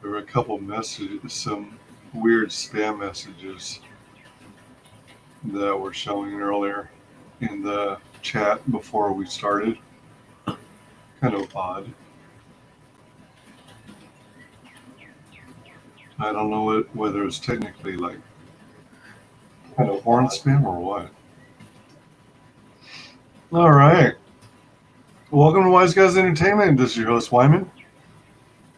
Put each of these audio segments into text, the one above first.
There were a couple messages, some weird spam messages that were showing earlier in the chat before we started. Kind of odd. I don't know whether it's technically like kind of horn spam or what. All right. Welcome to WyzGyz Entertainment. This is your host, Wyman.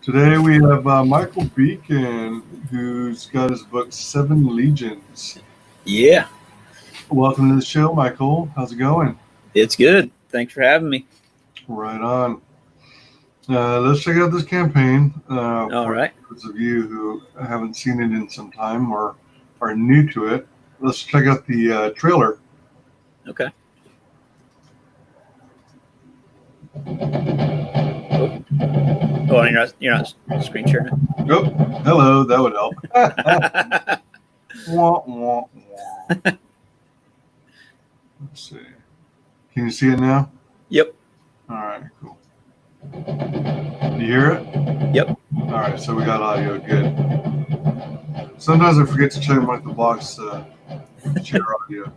Today we have Michael Beacon, who's got his book, 7 Legions. Yeah. Welcome to the show, Michael. How's it going? It's good. Thanks for having me. Right on. Let's check out this campaign. All right. For those of you who haven't seen it in some time or are new to it, let's check out the trailer. Okay. Oh, you're not screen sharing it. Oh, hello. That would help. Wah, wah, wah. Let's see. Can you see it now? Yep. All right, cool. You hear it? Yep. All right, so we got audio. Good. Sometimes I forget to check the box share audio.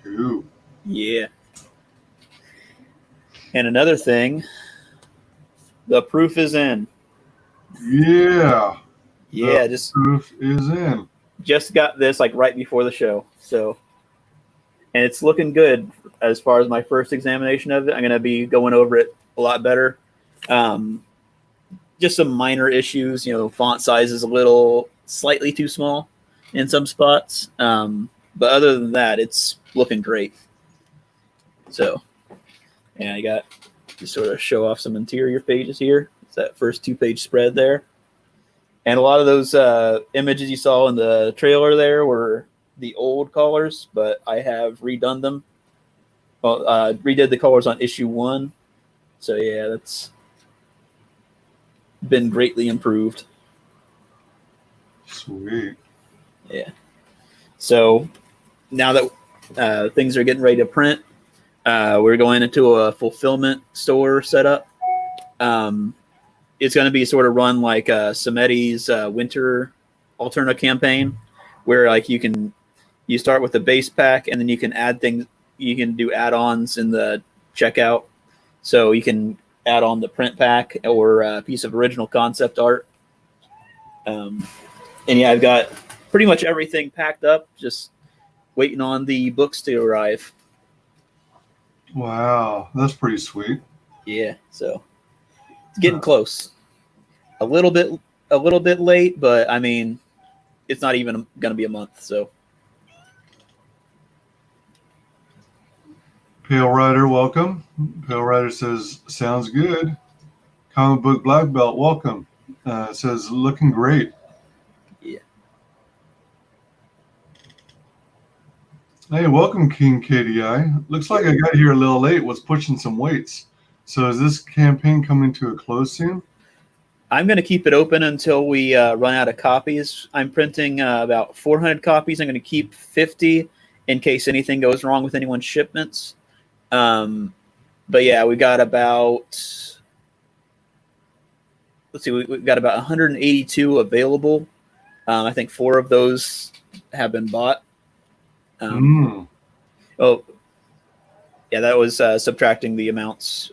Cool. Yeah. And another thing, the proof is in. Yeah. Yeah, the proof is in. Just got this like right before the show. So, and it's looking good as far as my first examination of it. I'm going to be going over it a lot better. Just some minor issues, font size is a little slightly too small in some spots. But other than that, it's looking great. So, yeah, I got to sort of show off some interior pages here. It's that first 2-page spread there. And a lot of those images you saw in the trailer there were the old colors, but I have redone them. Well, redid the colors on issue 1. So, yeah, that's been greatly improved. Sweet. Yeah. So now that things are getting ready to print, we're going into a fulfillment store setup. It's going to be sort of run like Samedi's winter Alterna campaign, where like you start with the base pack and then you can add things. You can do add-ons in the checkout, so you can add on the print pack or a piece of original concept art. And yeah, I've got pretty much everything packed up, just waiting on the books to arrive. Wow, that's pretty sweet. Yeah, so it's getting close. A little bit late, but I mean, it's not even going to be a month. So, Pale Rider, welcome. Pale Rider says, sounds good. Comic Book Black Belt, welcome. Says, looking great. Yeah. Hey, welcome, King KDI. Looks like I got here a little late, was pushing some weights. So is this campaign coming to a close soon? I'm going to keep it open until we run out of copies. I'm printing about 400 copies. I'm going to keep 50 in case anything goes wrong with anyone's shipments. But yeah, we got about, let's see, we've got about 182 available. I think 4 of those have been bought. Oh, yeah, that was subtracting the amounts.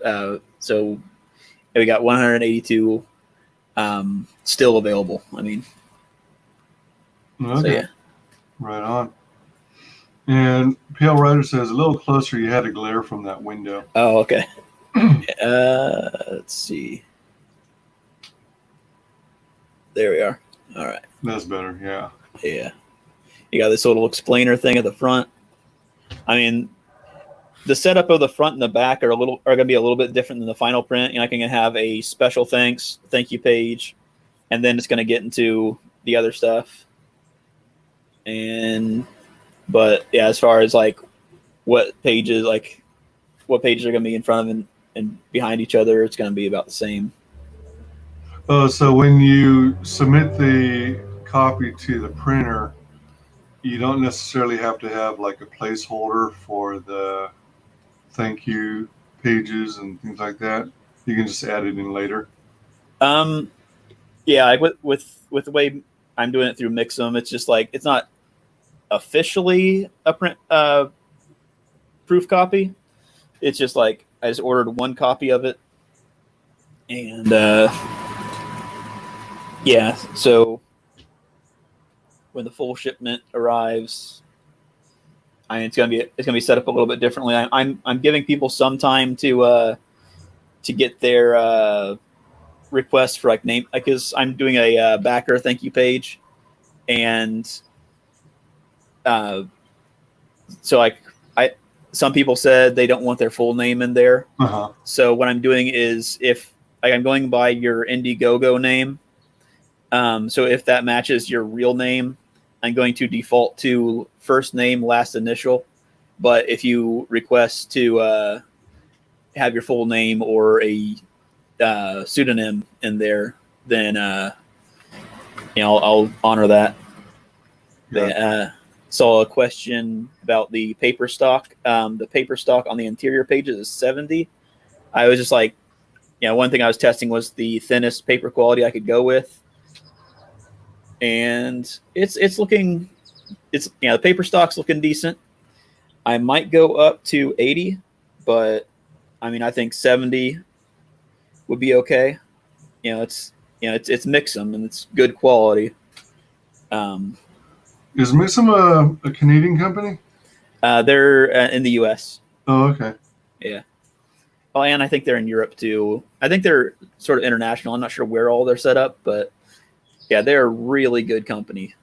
So yeah, we got 182 still available. I mean, okay. So yeah. Right on. And Pale Rider says, a little closer, you had a glare from that window. Oh, okay. Let's see. There we are. All right. That's better, yeah. Yeah. You got this little explainer thing at the front. I mean, the setup of the front and the back are going to be a little bit different than the final print. I can have a special thank you page, and then it's going to get into the other stuff. But yeah, as far as like what pages are going to be in front of and behind each other, it's going to be about the same. Oh, so when you submit the copy to the printer, you don't necessarily have to have like a placeholder for the thank you pages and things like that. You can just add it in later. Yeah, like with the way I'm doing it through Mixum, it's just like it's not officially a print proof copy. It's just like I just ordered one copy of it, and yeah, so when the full shipment arrives, it's gonna be set up a little bit differently. I'm giving people some time to get their requests for like name, because I'm doing a backer thank you page, and so like some people said they don't want their full name in there. Uh-huh. So what I'm doing is, if like I'm going by your Indiegogo name, so if that matches your real name, I'm going to default to first name, last initial. But if you request to have your full name or a pseudonym in there, then I'll honor that. Yeah. Saw a question about the paper stock. The paper stock on the interior pages is 70. I was just like, one thing I was testing was the thinnest paper quality I could go with, and it's looking, the paper stock's looking decent. I might go up to 80, but I mean I think 70 would be okay. It's Mixum and it's good quality. Is Mixum a Canadian company? They're in the U.S. Oh, okay. Yeah. Oh, and I think they're in Europe too. I think they're sort of international. I'm not sure where all they're set up, but yeah, they're a really good company,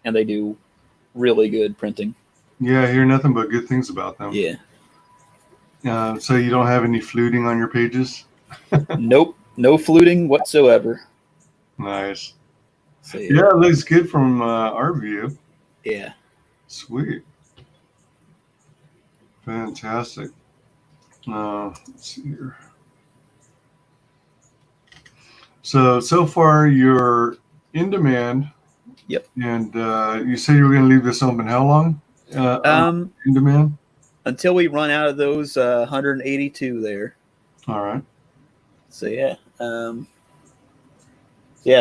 and they do really good printing. Yeah, I hear nothing but good things about them. Yeah. So you don't have any fluting on your pages? Nope, no fluting whatsoever. Nice. So, yeah, it looks good from our view. Yeah. Sweet. Fantastic. Let's see here. So far you're in demand. Yep. And you said you were going to leave this open how long? In demand? Until we run out of those 182 there. All right. So yeah.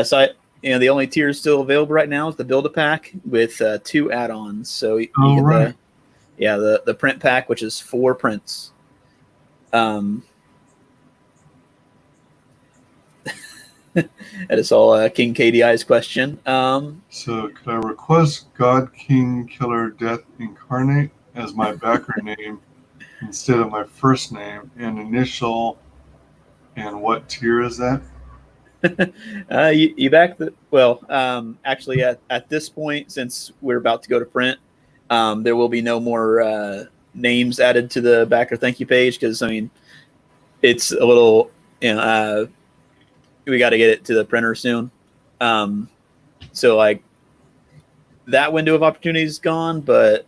So the only tier still available right now is the Build-A-Pack with 2 add-ons. So you get the print pack, which is 4 prints. That is all King KDI's question. So could I request God King Killer Death Incarnate as my backer name instead of my first name and initial, and what tier is that? You back the actually at this point, since we're about to go to print, there will be no more names added to the backer thank you page, because I mean it's a little we got to get it to the printer soon. So like that window of opportunity is gone, but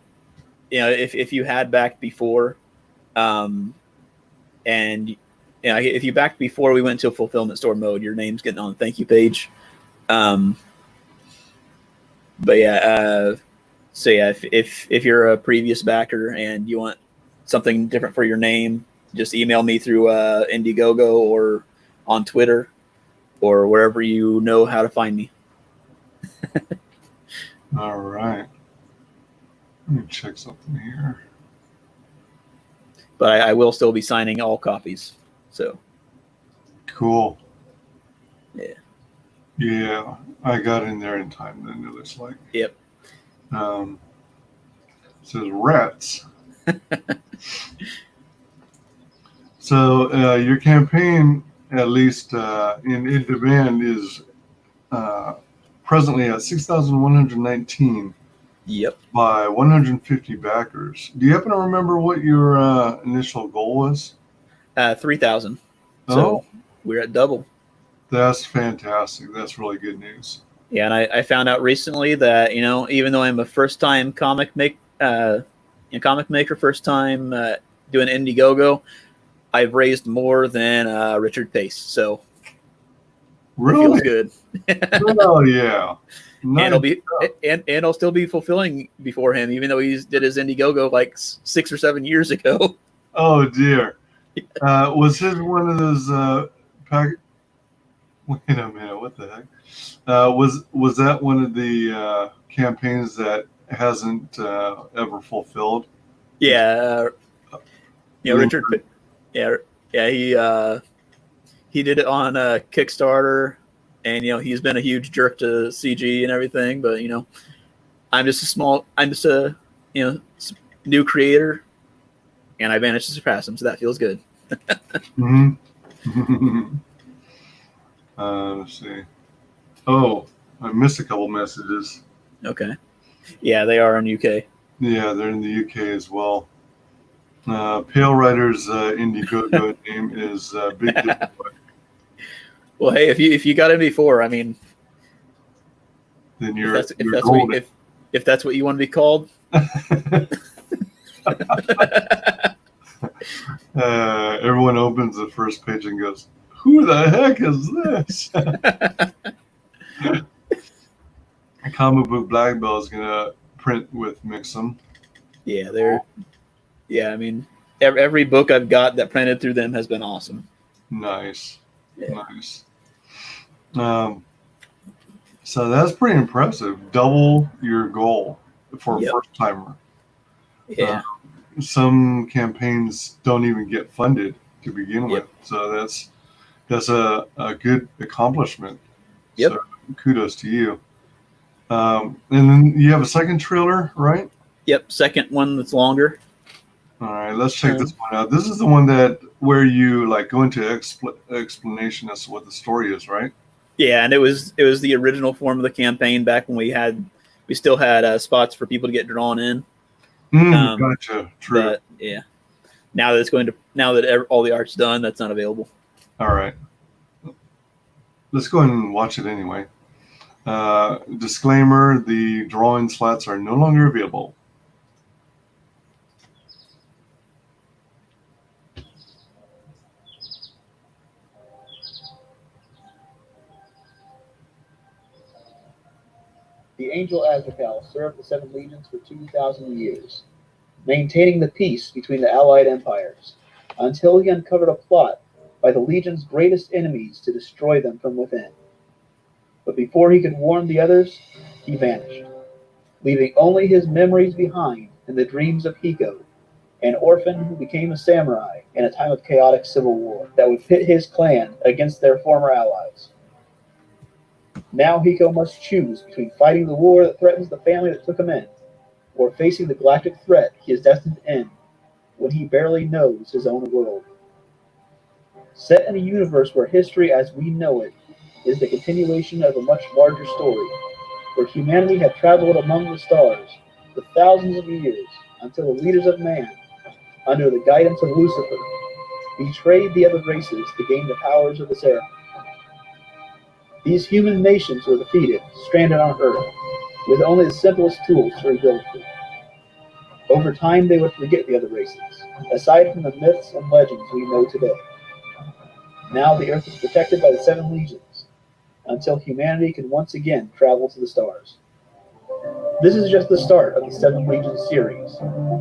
if you had backed before, and if you backed before we went to a fulfillment store mode, your name's getting on the thank you page. But yeah, so yeah, if you're a previous backer and you want something different for your name, just email me through Indiegogo or on Twitter or wherever you know how to find me. All right. Let me check something here. But I will still be signing all copies. So cool. Yeah. Yeah, I got in there in time then, it looks like. Yep. It says rats. So your campaign, at least in demand, is presently at 6,119. Yep. By 150 backers. Do you happen to remember what your initial goal was? 3,000. So we're at double. That's fantastic. That's really good news. Yeah, and I found out recently that even though I'm a first-time comic maker, first time doing Indiegogo, I've raised more than Richard Pace, so it Really? feels good. Oh yeah. And Nice. I'll still be fulfilling before him, even though he did his Indiegogo like 6 or 7 years ago. Oh dear. Was his one of those wait a minute, what the heck? Was that one of the campaigns that hasn't ever fulfilled? Yeah, Richard. Yeah, he did it on Kickstarter, and he's been a huge jerk to CG and everything. But I'm just a new creator, and I managed to surpass him, so that feels good. Mm-hmm. Let's see. Oh, I missed a couple messages. Okay. Yeah, they are in UK. Yeah, they're in the UK as well. Pale Rider's Indiegogo name is Big Dick Boy. Well, hey, if you got in before, I mean, Then if that's what you want to be called. Everyone opens the first page and goes, "Who the heck is this?" Comic Book Black Belt is gonna print with Mixum. Yeah, I mean, every book I've got that printed through them has been awesome. Nice. Yeah. Nice. So that's pretty impressive. Double your goal for a first timer. Yeah. Some campaigns don't even get funded to begin with, so that's a good accomplishment. Yep. So kudos to you. And then you have a second trailer, right? Yep. Second one that's longer. All right, let's check this one out. This is the one where you like go into explanation as to what the story is, right? Yeah, and it was the original form of the campaign back when we still had spots for people to get drawn in. Gotcha. True. But yeah, now that all the art's done, that's not available. All right, let's go ahead and watch it anyway. Disclaimer: the drawing slots are no longer available. The angel Azrael served the Seven Legions for 2,000 years, maintaining the peace between the allied empires, until he uncovered a plot by the Legion's greatest enemies to destroy them from within. But before he could warn the others, he vanished, leaving only his memories behind in the dreams of Hiko, an orphan who became a samurai in a time of chaotic civil war that would pit his clan against their former allies. Now Hiko must choose between fighting the war that threatens the family that took him in, or facing the galactic threat he is destined to end when he barely knows his own world. Set in a universe where history as we know it is the continuation of a much larger story, where humanity had traveled among the stars for thousands of years until the leaders of man, under the guidance of Lucifer, betrayed the other races to gain the powers of the Seraphim. These human nations were defeated, stranded on Earth, with only the simplest tools to rebuild with. Over time, they would forget the other races, aside from the myths and legends we know today. Now the Earth is protected by the Seven Legions, until humanity can once again travel to the stars. This is just the start of the Seven Legions series,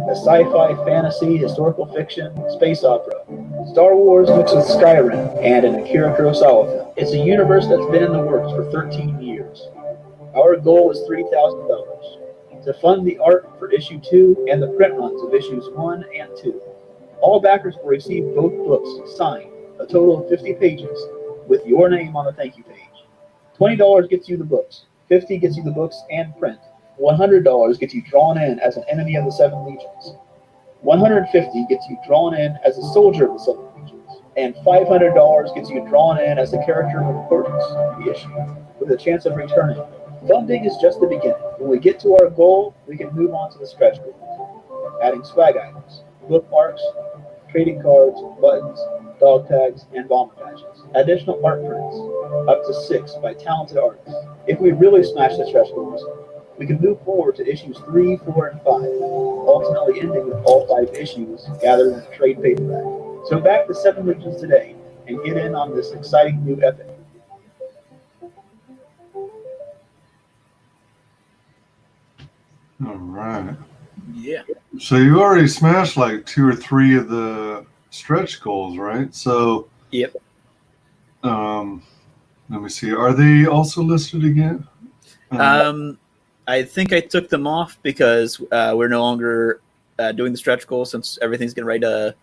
a sci-fi, fantasy, historical fiction, space opera, Star Wars mixed with Skyrim, and an Akira Kurosawa film. It's a universe that's been in the works for 13 years. Our goal is $3,000 to fund the art for issue 2 and the print runs of issues 1 and 2. All backers will receive both books signed, a total of 50 pages, with your name on the thank you page. $20 gets you the books, $50 gets you the books and print, $100 gets you drawn in as an enemy of the Seven Legions, $150 gets you drawn in as a soldier of the Seven Legions, and $500 gets you drawn in as a character of importance in the issue, with a chance of returning. Funding is just the beginning. When we get to our goal, we can move on to the stretch goals, adding swag items, bookmarks, trading cards, buttons, dog tags, and bomber badges. Additional art prints, up to 6 by talented artists. If we really smash the stretch goals, we can move forward to issues 3, 4, and 5, ultimately ending with all 5 issues gathered in a trade paperback. So back to Seven Legions today and get in on this exciting new epic. All right. Yeah. So you already smashed like 2 or 3 of the stretch goals, right? So Yep. Let me see. Are they also listed again? I think I took them off because we're no longer doing the stretch goal since everything's getting ready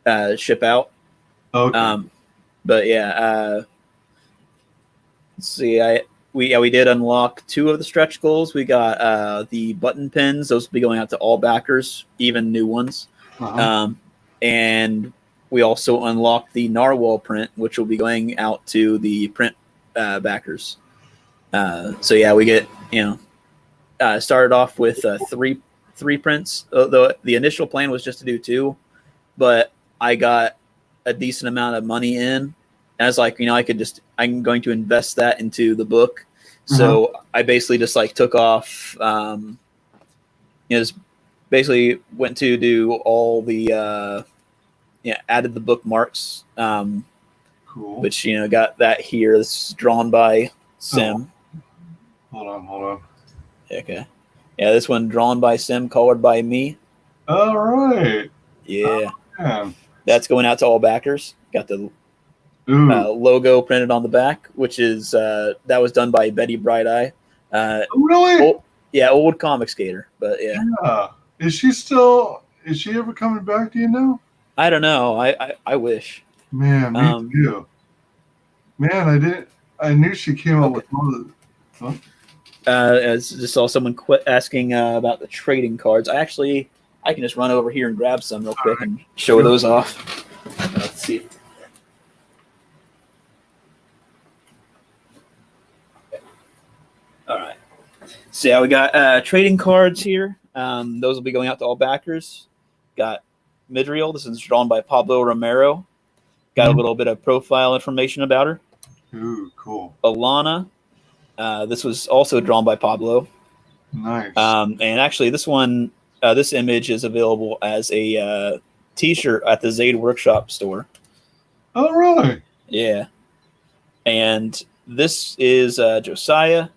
to ship out. Okay. But yeah, let's see. We did unlock 2 of the stretch goals. We got the button pins; those will be going out to all backers, even new ones. Uh-huh. And we also unlocked the narwhal print, which will be going out to the print backers. So yeah, we get started off with three prints. Though the initial plan was just to do 2, but I got a decent amount of money in. And I was like, I'm going to invest that into the book. So I basically just like took off, just basically went to do all the, added the bookmarks, Cool. which, got that here. This is drawn by Sim. Oh, hold on. Okay. Yeah, this one drawn by Sim, colored by me. All right. Yeah. Man. That's going out to all backers. Got the Ooh. logo printed on the back, which is that was done by Betty Brighteye. Really? Old comic skater, but yeah. Yeah. Is she ever coming back? Do you know? I don't know. I wish. Man, me too. Man, I knew she came up with all the. Huh? I just saw someone asking about the trading cards. I can just run over here and grab some real quick and show those off. Let's see. All right. So yeah, we got trading cards here. Those will be going out to all backers. Got Midriel. This is drawn by Pablo Romero. Got a little bit of profile information about her. Ooh, cool. Alana. This was also drawn by Pablo. Nice. And actually, this image is available as a T-shirt at the Zaid Workshop store. Oh, really? Yeah. And this is Josiah.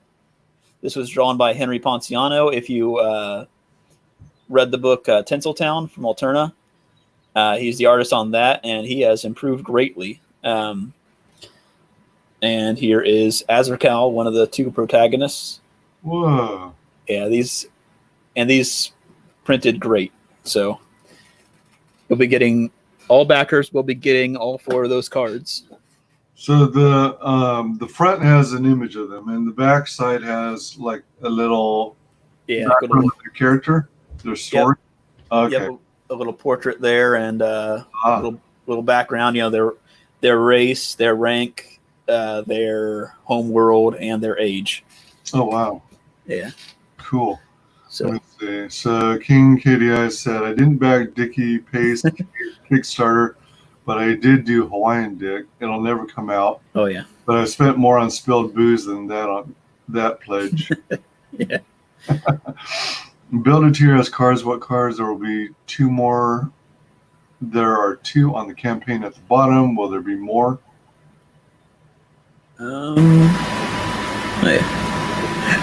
This was drawn by Henry Ponciano. If you read the book Tinseltown from Alterna, he's the artist on that, and he has improved greatly. And here is Azrael, one of the 2 protagonists. Whoa. Yeah, these printed great. So you'll be getting all backers. Will be getting all 4 of those cards. So the front has an image of them, and the back side has like a little background of their character, their story. Yep. Okay. Yep, a little portrait there, and little background. Their race, their rank, their home world, and their age. Oh wow. Yeah. Cool. So let me see. So King KDI said, I didn't back Dickie Pace Kickstarter, but I did do Hawaiian Dick. It'll never come out. Oh yeah. But I spent more on spilled booze than that on that pledge. Yeah. Build a tier has cards. What cards? There will be 2 more. There are 2 on the campaign at the bottom. Will there be more?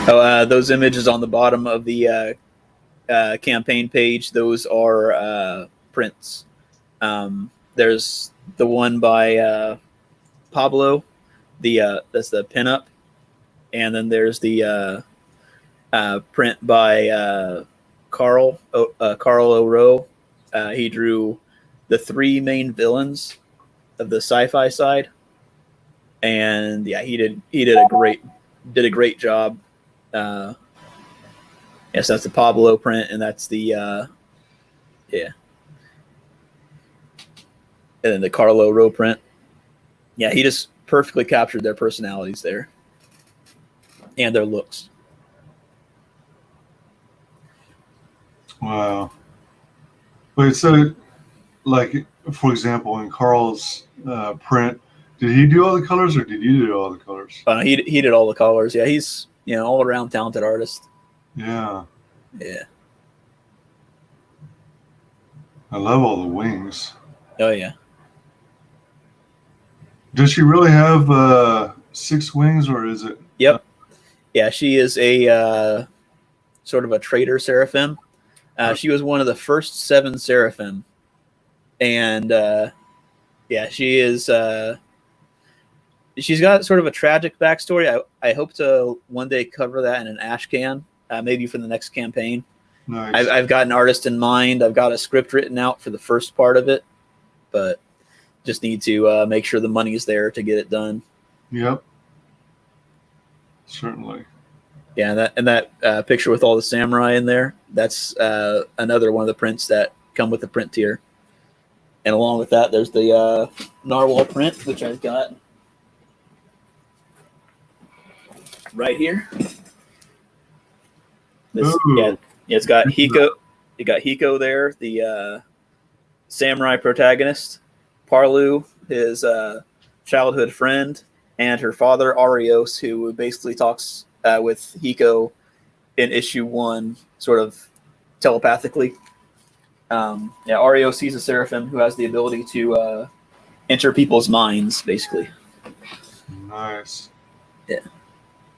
Those images on the bottom of the campaign page, those are prints. There's the one by Pablo, that's the pinup, and then there's the print by Carl O'Roe. He drew the 3 main villains of the sci-fi side, and yeah, he did a great job. Yes, that's the Pablo print, and that's the and then the Carlo Rowe print. Yeah, he just perfectly captured their personalities there and their looks. Wow. Wait, so like for example, in Carl's print, did he do all the colors or did you do all the colors? He did all the colors. Yeah, he's all around talented artist. Yeah. Yeah. I love all the wings. Oh yeah. Does she really have 6 wings, or is it? Yep. Yeah, she is a sort of a traitor seraphim. She was one of the first 7 seraphim, and yeah, she is. She's got sort of a tragic backstory. I hope to one day cover that in an ash can, maybe for the next campaign. Nice. I've got an artist in mind. I've got a script written out for the first part of it, but just need to make sure the money's there to get it done. Yep. Certainly. Yeah, that picture with all the samurai in there, that's another one of the prints that come with the print tier. And along with that, there's the narwhal print, which I've got right here. Yeah, it's got Hiko. You got Hiko there, the samurai protagonist, Parlu, his childhood friend, and her father Arios, who basically talks with Hiko in issue 1, sort of telepathically. Yeah, Arios sees a seraphim who has the ability to enter people's minds, basically. Nice. Yeah.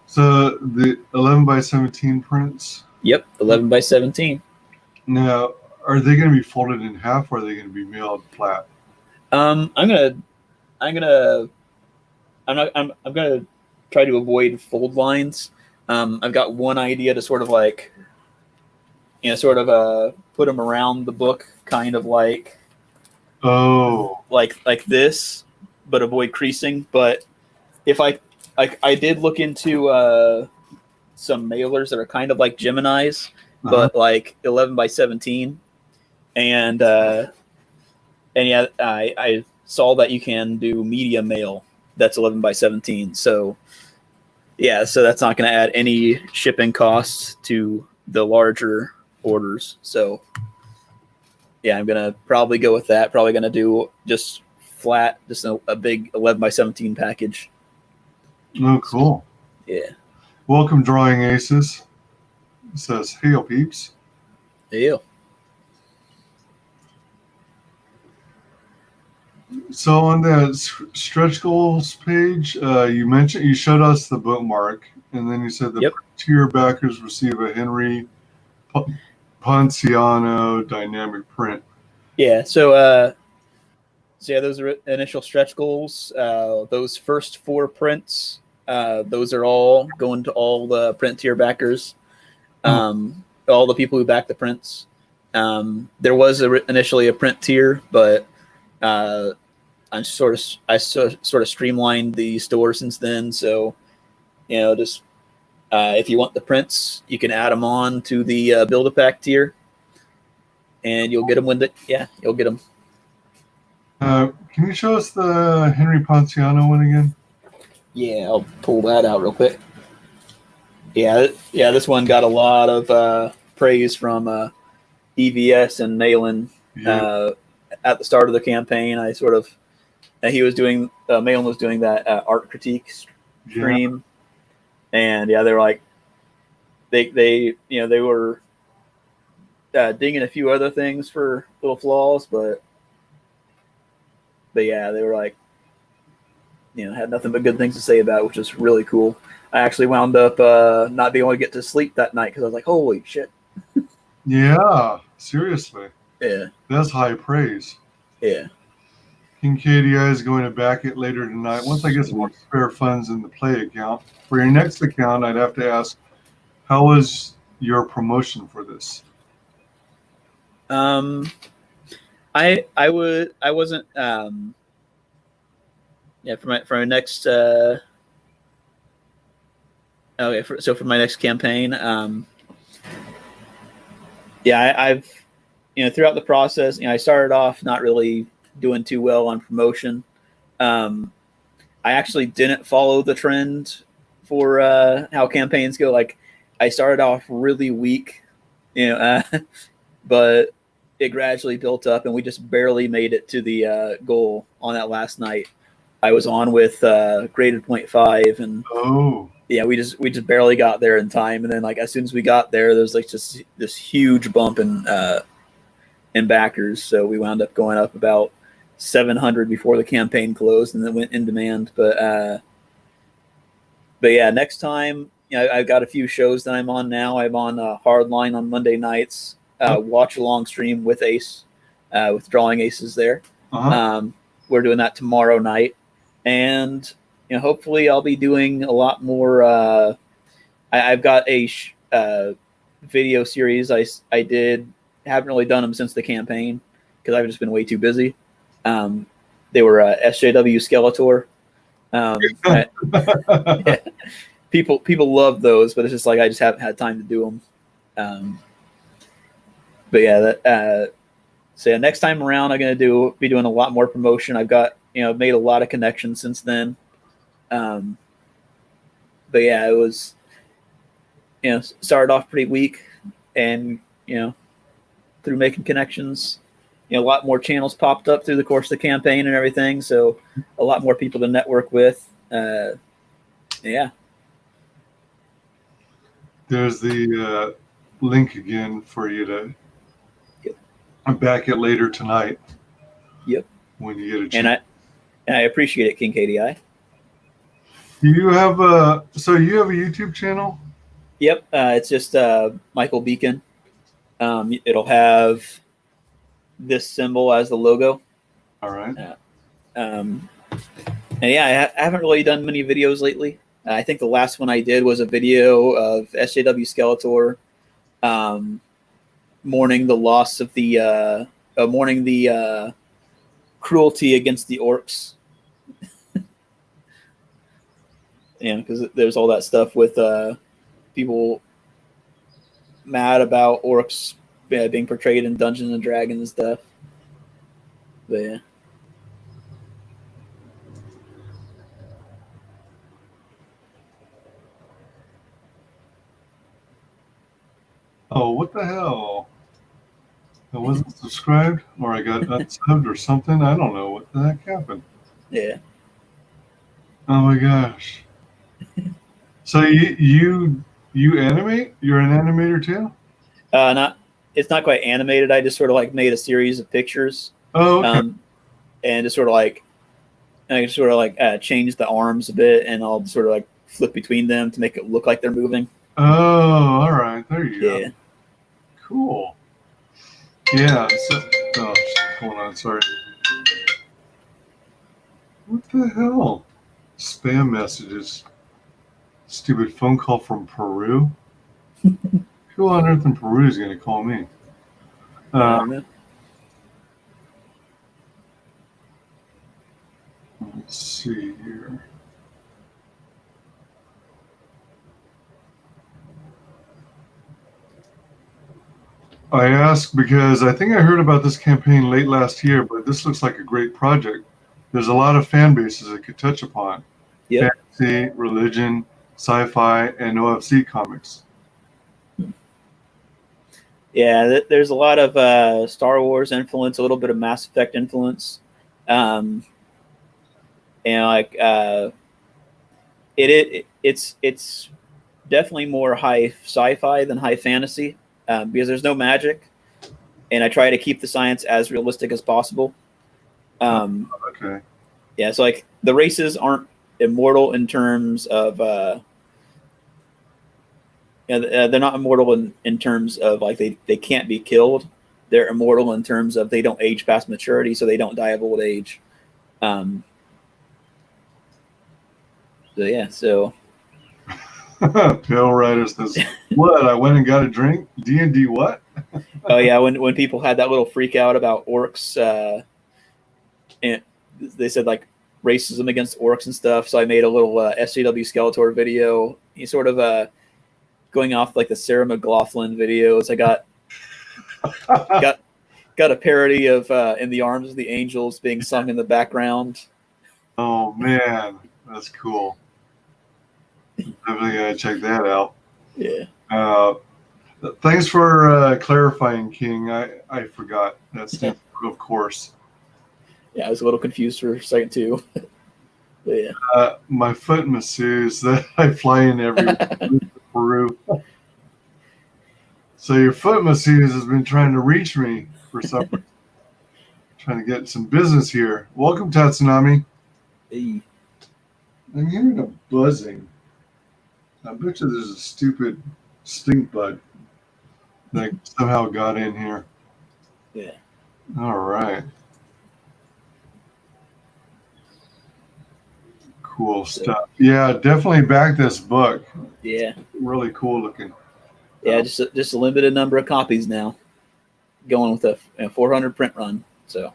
So the 11 by 17 prints. Yep, 11 by 17. Now, are they going to be folded in half, or are they going to be mailed flat? I'm gonna try to avoid fold lines. I've got one idea to sort of like, put them around the book, kind of like, like this, but avoid creasing. But if I did look into some mailers that are kind of like Gemini's, but like 11 by 17, and yeah, I saw that you can do media mail that's 11 by 17. So yeah, so that's not going to add any shipping costs to the larger orders. So yeah, I'm going to probably go with that. Probably going to do just flat, just a big 11 by 17 package. Oh, cool. Yeah. Welcome, Drawing Aces. It says, "Hail, peeps." Yeah. So on that stretch goals page, you showed us the bookmark, and then you said the tier backers receive a Henry Ponciano dynamic print. Yeah. So yeah, those are initial stretch goals. Those first 4 prints, those are all going to all the print tier backers. All the people who back the prints. There was initially a print tier, but I sort of streamlined the store since then. So, just if you want the prints, you can add them on to the Build-A-Pack tier, and you'll get them you'll get them. Can you show us the Henry Ponciano one again? Yeah, I'll pull that out real quick. Yeah, this one got a lot of praise from EVS and Malin at the start of the campaign. He was doing Malin was doing that art critique stream, and yeah, they were like they were dinging a few other things for little flaws, but yeah, they were like, had nothing but good things to say about it, which is really cool. I actually wound up not being able to get to sleep that night because I was like, holy shit. Yeah, seriously. Yeah. That's high praise. Yeah. King KDI is going to back it later tonight. Once I get some more spare funds in the play account. For your next account, I'd have to ask, how was your promotion for this? I wasn't for my next for my next campaign, I've throughout the process, I started off not really doing too well on promotion. I actually didn't follow the trend for how campaigns go. Like, I started off really weak, but it gradually built up, and we just barely made it to the goal on that last night. I was on with graded 0.5, and we just barely got there in time. And then, like, as soon as we got there, there's like just this huge bump in backers. So we wound up going up about 700 before the campaign closed, and then went in demand. But yeah, next time, I've got a few shows that I'm on now. I'm on Hardline on Monday nights. Watch along stream with Ace, with Drawing Aces there. We're doing that tomorrow night, and hopefully I'll be doing a lot more. I've got a video series I did. Haven't really done them since the campaign because I've just been way too busy. They were SJW Skeletor. Yeah. People love those, but it's just like I just haven't had time to do them. But yeah, so yeah, next time around I'm gonna be doing a lot more promotion. I've got made a lot of connections since then. But yeah, it was started off pretty weak, and through making connections, a lot more channels popped up through the course of the campaign and everything. So a lot more people to network with. Yeah. There's the link again for you to back it later tonight. Yep. When you get a chance. And I appreciate it, King KDI. Do you have a YouTube channel? Yep. It's just Michael Beacon. It'll have this symbol as the logo. All right. And yeah, I haven't really done many videos lately. I think the last one I did was a video of SJW Skeletor mourning the loss of mourning the cruelty against the orcs. Because there's all that stuff with people mad about orcs being portrayed in Dungeons and Dragons and stuff. But yeah. Oh, what the hell? I wasn't subscribed, or I got unsubbed, or something. I don't know what the heck happened. Yeah. Oh my gosh. So you animate? You're an animator too? It's not quite animated. I just sort of like made a series of pictures. Oh, okay. And just sort of like, change the arms a bit, and I'll sort of like flip between them to make it look like they're moving. Oh, all right. There you Yeah. go. Cool. Yeah. So, hold on. Sorry. What the hell? Spam messages. Stupid phone call from Peru. Who on earth in Peru is going to call me? Let's see here. I ask because I think I heard about this campaign late last year, but this looks like a great project. There's a lot of fan bases it could touch upon. Yep. Fantasy, religion, sci-fi, and OFC comics. Yeah, there's a lot of Star Wars influence, a little bit of Mass Effect influence, and like it's definitely more high sci-fi than high fantasy, because there's no magic, and I try to keep the science as realistic as possible. Okay. Yeah, so like the races aren't immortal in terms of they're not immortal in terms of like they can't be killed. They're immortal in terms of they don't age past maturity, so they don't die of old age. So yeah, so Pill Rider says, "What? I went and got a drink. D&D what?" Oh yeah, when people had that little freak out about orcs, and they said like racism against orcs and stuff. So I made a little SJW Skeletor video. He sort of going off like the Sarah McLachlan videos. I got a parody of "In the Arms of the Angels" being sung in the background. Oh man, that's cool. Definitely gotta check that out. Yeah. Thanks for clarifying, King. I forgot. That's of course. Yeah, I was a little confused for a second too. But yeah. My foot masseuse that I fly in every week to Peru. So your foot masseuse has been trying to reach me for some reason. Trying to get some business here. Welcome, Tatsunami. Hey. I'm hearing a buzzing. I bet you there's a stupid stink bug that somehow got in here. Yeah. All right. Cool stuff. Yeah, definitely back this book. Yeah. Really cool looking. Yeah, just a limited number of copies now. Going with a 400 print run. So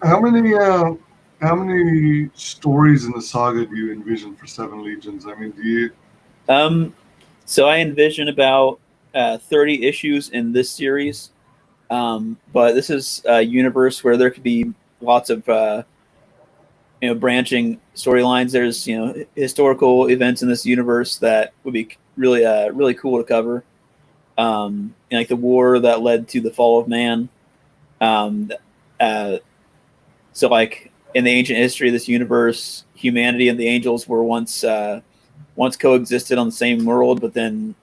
how many stories in the saga do you envision for Seven Legions? I mean, do you? So I envision about 30 issues in this series. But this is a universe where there could be lots of branching storylines. There's historical events in this universe that would be really cool to cover. Like the war that led to the fall of man. Um, uh, so like in the ancient history of this universe, humanity and the angels were once coexisted on the same world, but then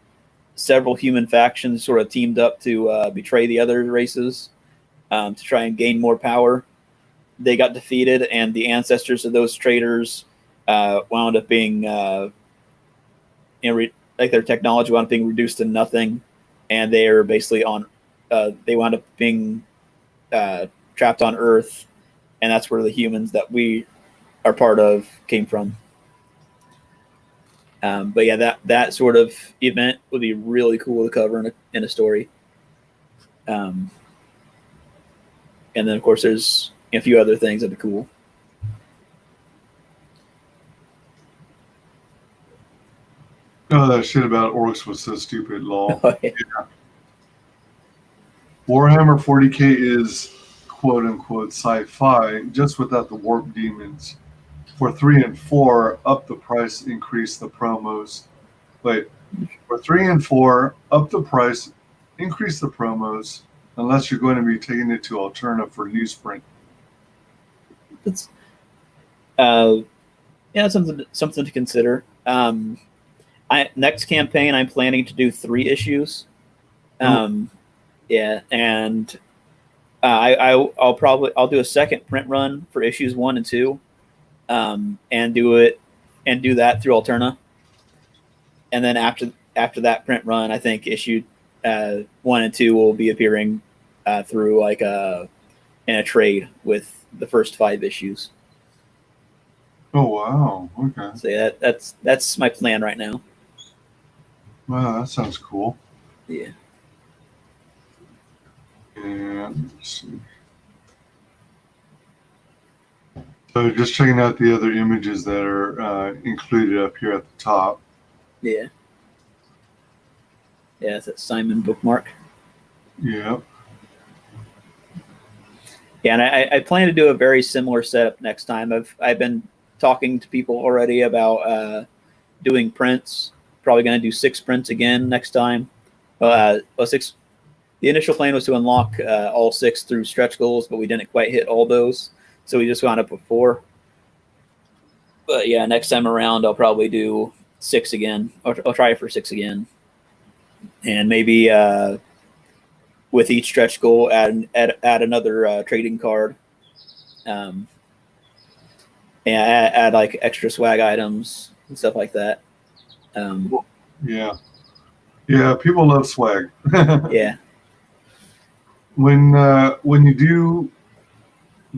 several human factions sort of teamed up to betray the other races to try and gain more power. They got defeated, and the ancestors of those traitors wound up being, like their technology wound up being reduced to nothing, and they are basically on. They wound up being trapped on Earth, and that's where the humans that we are part of came from. But yeah, that sort of event would be really cool to cover in a story. And then of course there's a few other things that'd be cool. Oh, that shit about orcs was so stupid, lol. Oh, yeah. Yeah. Warhammer 40K is quote unquote sci-fi, just without the warp demons. For 3 and 4, up the price, increase the promos. Wait, for 3 and 4, up the price, increase the promos, unless you're going to be taking it to Alterna for newsprint. It's something to consider. Next campaign I'm planning to do 3 issues. Yeah, and I'll do a second print run for issues 1 and 2, and do that through Alterna. And then after that print run, I think issue 1 and 2 will be appearing through like in a trade with the first 5 issues. Oh wow! Okay. So yeah, that's my plan right now. Wow, that sounds cool. Yeah. And let's see. So just checking out the other images that are included up here at the top. Yeah. Yeah, it's that Simon bookmark. Yeah. Yeah, and I plan to do a very similar setup next time. I've been talking to people already about doing prints. Probably going to do 6 prints again next time. 6. The initial plan was to unlock all 6 through stretch goals, but we didn't quite hit all those, so we just wound up with 4. But yeah, next time around I'll probably do 6 again. I'll try for 6 again, and maybe with each stretch goal add another trading card. And add like extra swag items and stuff like that. Yeah. People love swag. Yeah. When you do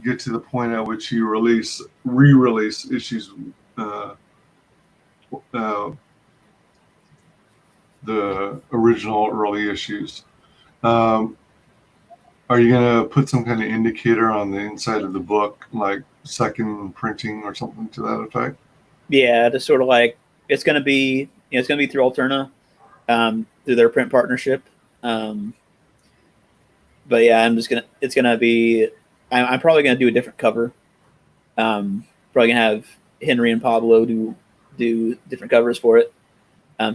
get to the point at which you re-release issues, the original early issues, are you gonna put some kind of indicator on the inside of the book, like second printing or something to that effect? Yeah, just sort of like it's gonna be through Alterna, through their print partnership. But yeah, it's gonna be. I'm probably gonna do a different cover. Probably gonna have Henry and Pablo do different covers for it,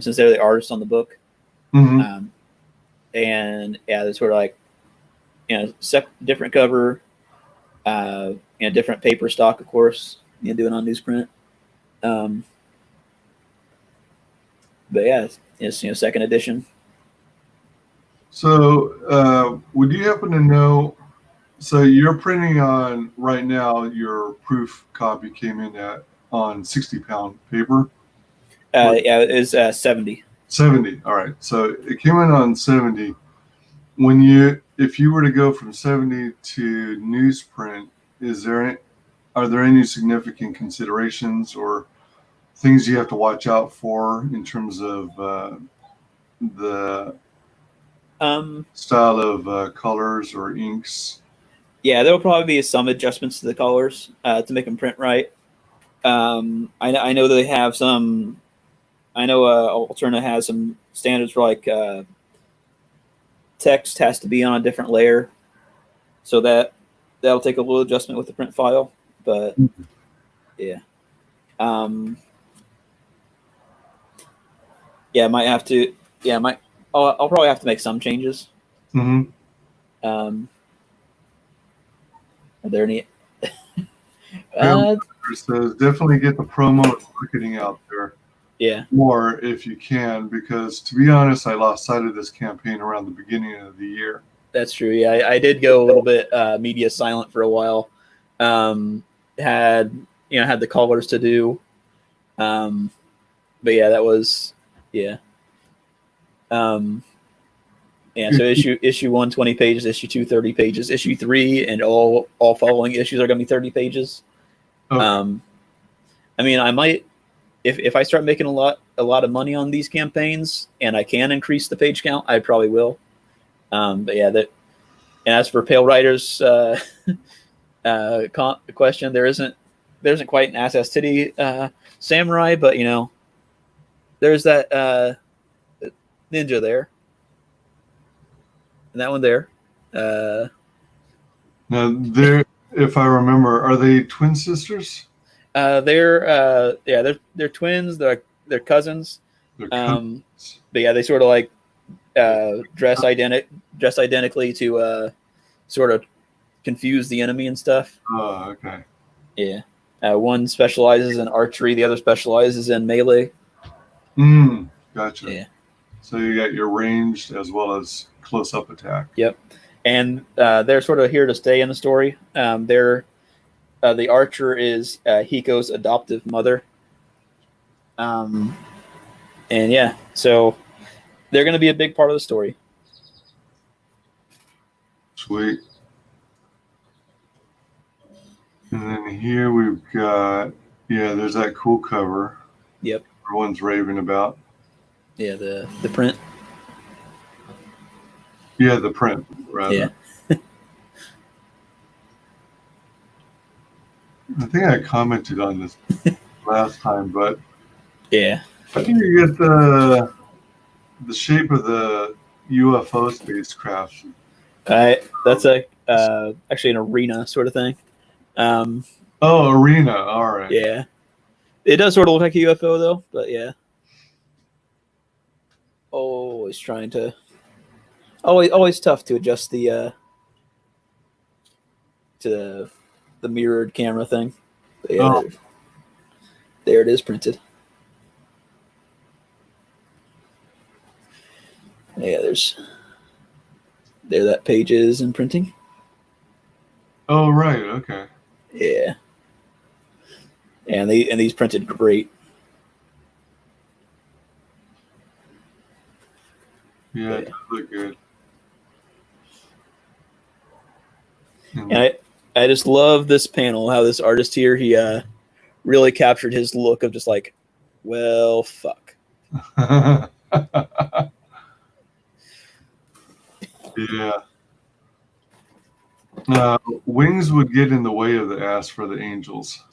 since they're the artists on the book. Mm-hmm. And yeah, they're sort of like different cover, different paper stock, of course. Doing on newsprint. But yeah, it's second edition. So, would you happen to know? So, you're printing on right now. Your proof copy came in at on 60-pound paper. Yeah, it is 70. 70. All right. So it came in on 70. If you were to go from 70 to newsprint, are there any significant considerations or things you have to watch out for in terms of the style of colors or inks? Yeah, there will probably be some adjustments to the colors to make them print right. I know they have some. I know Alterna has some standards for like text has to be on a different layer, so that'll take a little adjustment with the print file. But yeah, yeah, might have to. Yeah, I'll probably have to make some changes. Mm-hmm. Are there any? Says definitely get the promo and marketing out there. Yeah. More if you can, because to be honest, I lost sight of this campaign around the beginning of the year. That's true. Yeah, I did go a little bit media silent for a while. Had the colors to do, but yeah, that was yeah. Yeah, so issue 1 20 pages, issue 2 30 pages, issue 3 and all following issues are going to be 30 pages. Okay. I mean, I might if I start making a lot of money on these campaigns and I can increase the page count, I probably will. But yeah, and as for Pale Riders question, there isn't quite an Ass Titty samurai, but there's that ninja there. And that one there. Now, if I remember, are they twin sisters? They're twins. They're cousins. They're cousins. But yeah, they sort of like dress identically to sort of confuse the enemy and stuff. Oh, okay. Yeah. One specializes in archery. The other specializes in melee. Gotcha. Yeah. So you got your ranged as well as close-up attack. Yep. And they're sort of here to stay in the story. The archer is Hiko's adoptive mother. And yeah, so they're going to be a big part of the story. Sweet. And then here we've got, there's that cool cover. Yep. Everyone's raving about. Yeah, the print. Yeah, the print, rather. Yeah. I think I commented on this last time, but yeah, I think you get the shape of the UFO spacecraft. That's actually an arena sort of thing. Arena. All right. Yeah, it does sort of look like a UFO though, but yeah. Always trying to. Always tough to adjust the to the mirrored camera thing. But yeah, there it is printed. Yeah, there that page is in printing. Oh right, okay. Yeah. And these printed great. Yeah, it does look good. And I just love this panel, how this artist here, he really captured his look of just like, well, fuck. Yeah. Wings would get in the way of the ass for the angels.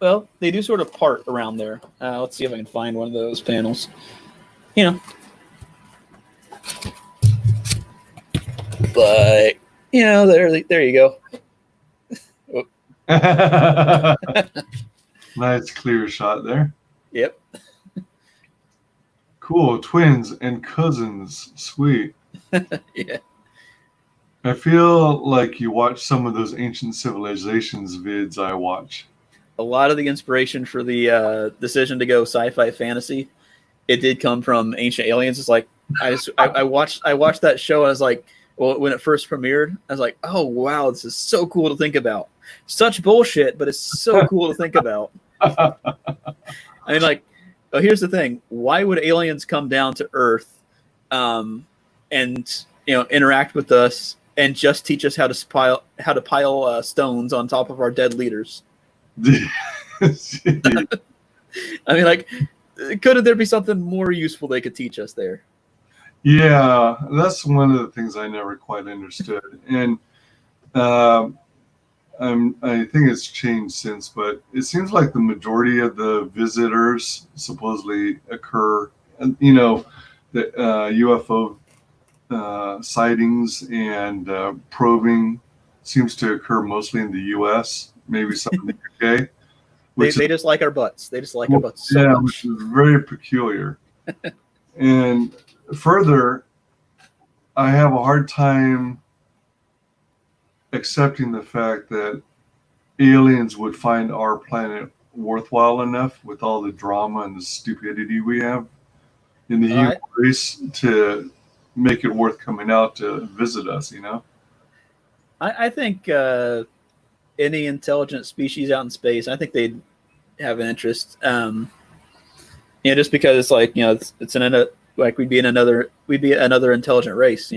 Well, they do sort of part around there. Let's see if I can find one of those panels. But there you go. Nice clear shot there. Yep. Cool. Twins and cousins. Sweet. Yeah. I feel like you watch some of those ancient civilizations vids I watch. A lot of the inspiration for the decision to go sci-fi fantasy, it did come from Ancient Aliens. It's like, I watched that show and I was like, well, when it first premiered, I was like, oh wow, this is so cool to think about. Such bullshit, but it's so cool to think about. I mean, like, oh, here's the thing: why would aliens come down to Earth, and interact with us and just teach us how to pile stones on top of our dead leaders? I mean, like, couldn't there be something more useful they could teach us there? Yeah, that's one of the things I never quite understood, and I think it's changed since, but it seems like the majority of the visitors supposedly occur, the UFO sightings and probing seems to occur mostly in the U.S., maybe some in the U.K. They just like our butts. They just like our butts so yeah, much. which is very peculiar. And further, I have a hard time accepting the fact that aliens would find our planet worthwhile enough with all the drama and the stupidity we have in the human race to make it worth coming out to visit us, I think any intelligent species out in space, I think they'd have an interest. Just because it's like it's like we'd be another intelligent race.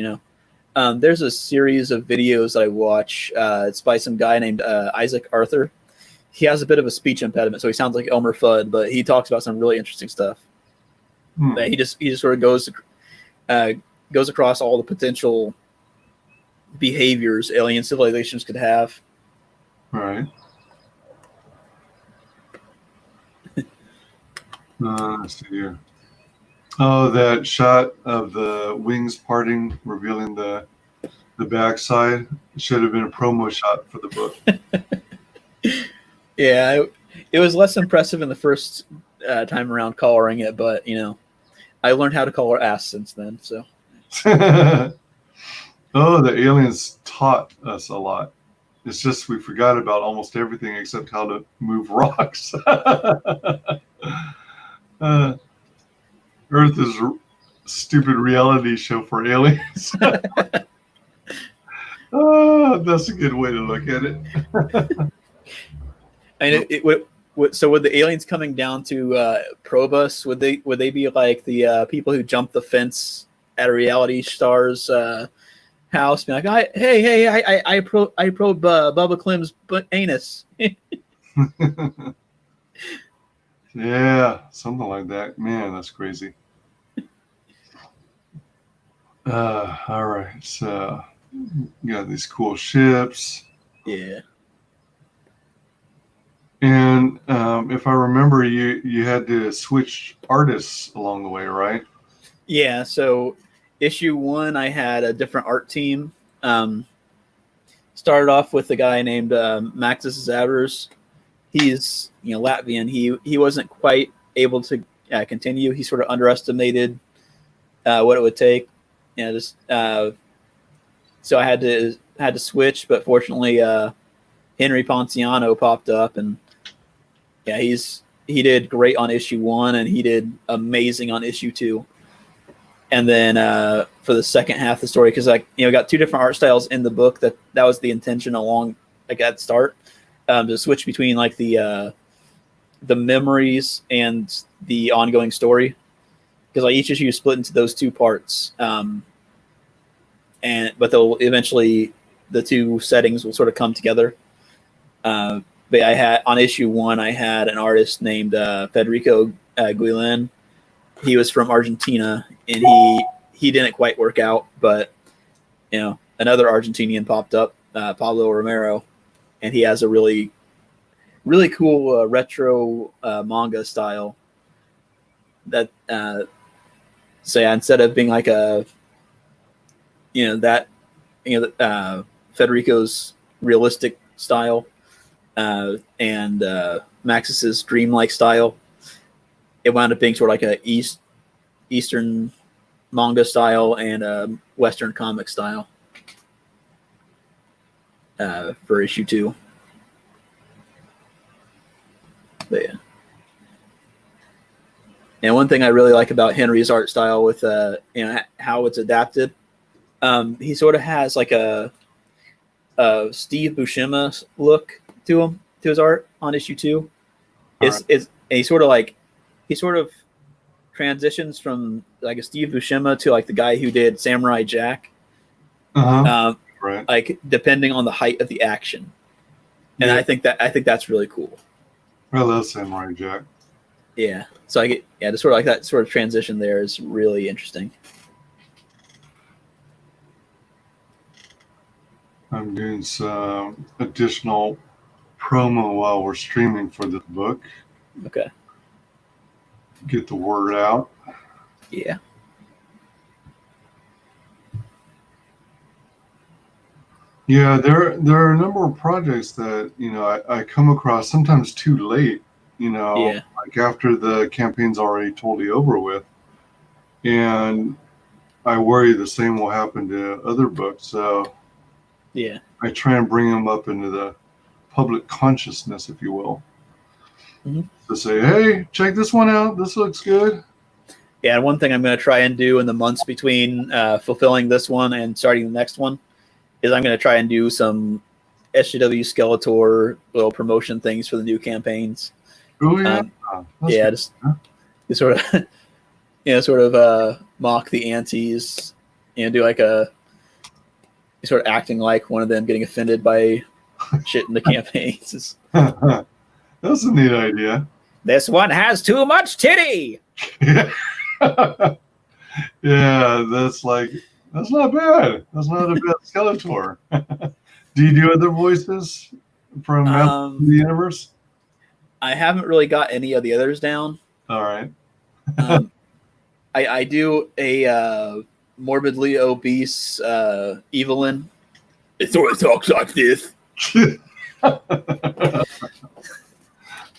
There's a series of videos that I watch. It's by some guy named Isaac Arthur. He has a bit of a speech impediment, so he sounds like Elmer Fudd, but he talks about some really interesting stuff. He just sort of goes across all the potential behaviors alien civilizations could have. Right. Let's see here. Oh, that shot of the wings parting, revealing the backside, should have been a promo shot for the book. Yeah, it was less impressive in the first time around coloring it, but I learned how to color ass since then. So. Oh, the aliens taught us a lot. It's just we forgot about almost everything except how to move rocks. Earth is a stupid reality show for aliens. Oh, that's a good way to look at it. And so would the aliens coming down to probe us? Would they be like the people who jumped the fence at a reality star's house, be like, I probe Bubba Clem's anus. Yeah, something like that. Man, that's crazy. All right, so you got these cool ships. Yeah. And if I remember, you had to switch artists along the way, right? Yeah. So issue 1, I had a different art team. Started off with a guy named Maxis Zavers. He's Latvian. He wasn't quite able to continue. He sort of underestimated what it would take. So I had to switch, but fortunately Henry Ponciano popped up, and yeah, he did great on issue 1, and he did amazing on issue 2. And then for the second half of the story, because got 2 different art styles in the book, that was the intention along at the start, to switch between like the memories and the ongoing story, because like each issue is split into those 2 parts, but they'll eventually, the 2 settings will sort of come together. But I had on issue 1, I had an artist named Federico Guillen. He was from Argentina, and he didn't quite work out, but another Argentinian popped up, Pablo Romero, and he has a really really cool retro manga style that instead of being like Federico's realistic style and Maxis's dreamlike style, it wound up being sort of like a Eastern manga style and a Western comic style for issue 2. But yeah. And one thing I really like about Henry's art style with how it's adapted, he sort of has like a Steve Buscema look to him, to his art on issue 2. And he sort of transitions from like a Steve Buscema to like the guy who did Samurai Jack, Right. like depending on the height of the action. And Yeah. I think that's really cool. I love Samurai Jack. Yeah. So I get the sort of like that sort of transition there is really interesting. I'm doing some additional promo while we're streaming for this book. Okay. Get the word out. Yeah. Yeah, there are a number of projects that, I come across sometimes too late, Yeah. like after the campaign's already totally over with. And I worry the same will happen to other books. So Yeah. I try and bring them up into the public consciousness, if you will. Mhm. To say, hey, check this one out. This looks good. Yeah, and one thing I'm going to try and do in the months between fulfilling this one and starting the next one is I'm going to try and do some SJW Skeletor little promotion things for the new campaigns. Oh, yeah. Yeah, just sort of mock the antis, do like sort of acting like one of them getting offended by shit in the campaigns. That's a neat idea. This one has too much titty. Yeah, that's not bad. That's not a bad Skeletor. Do you do other voices from the universe? I haven't really got any of the others down. All right. I do a morbidly obese Evelyn. It sort of talks like this.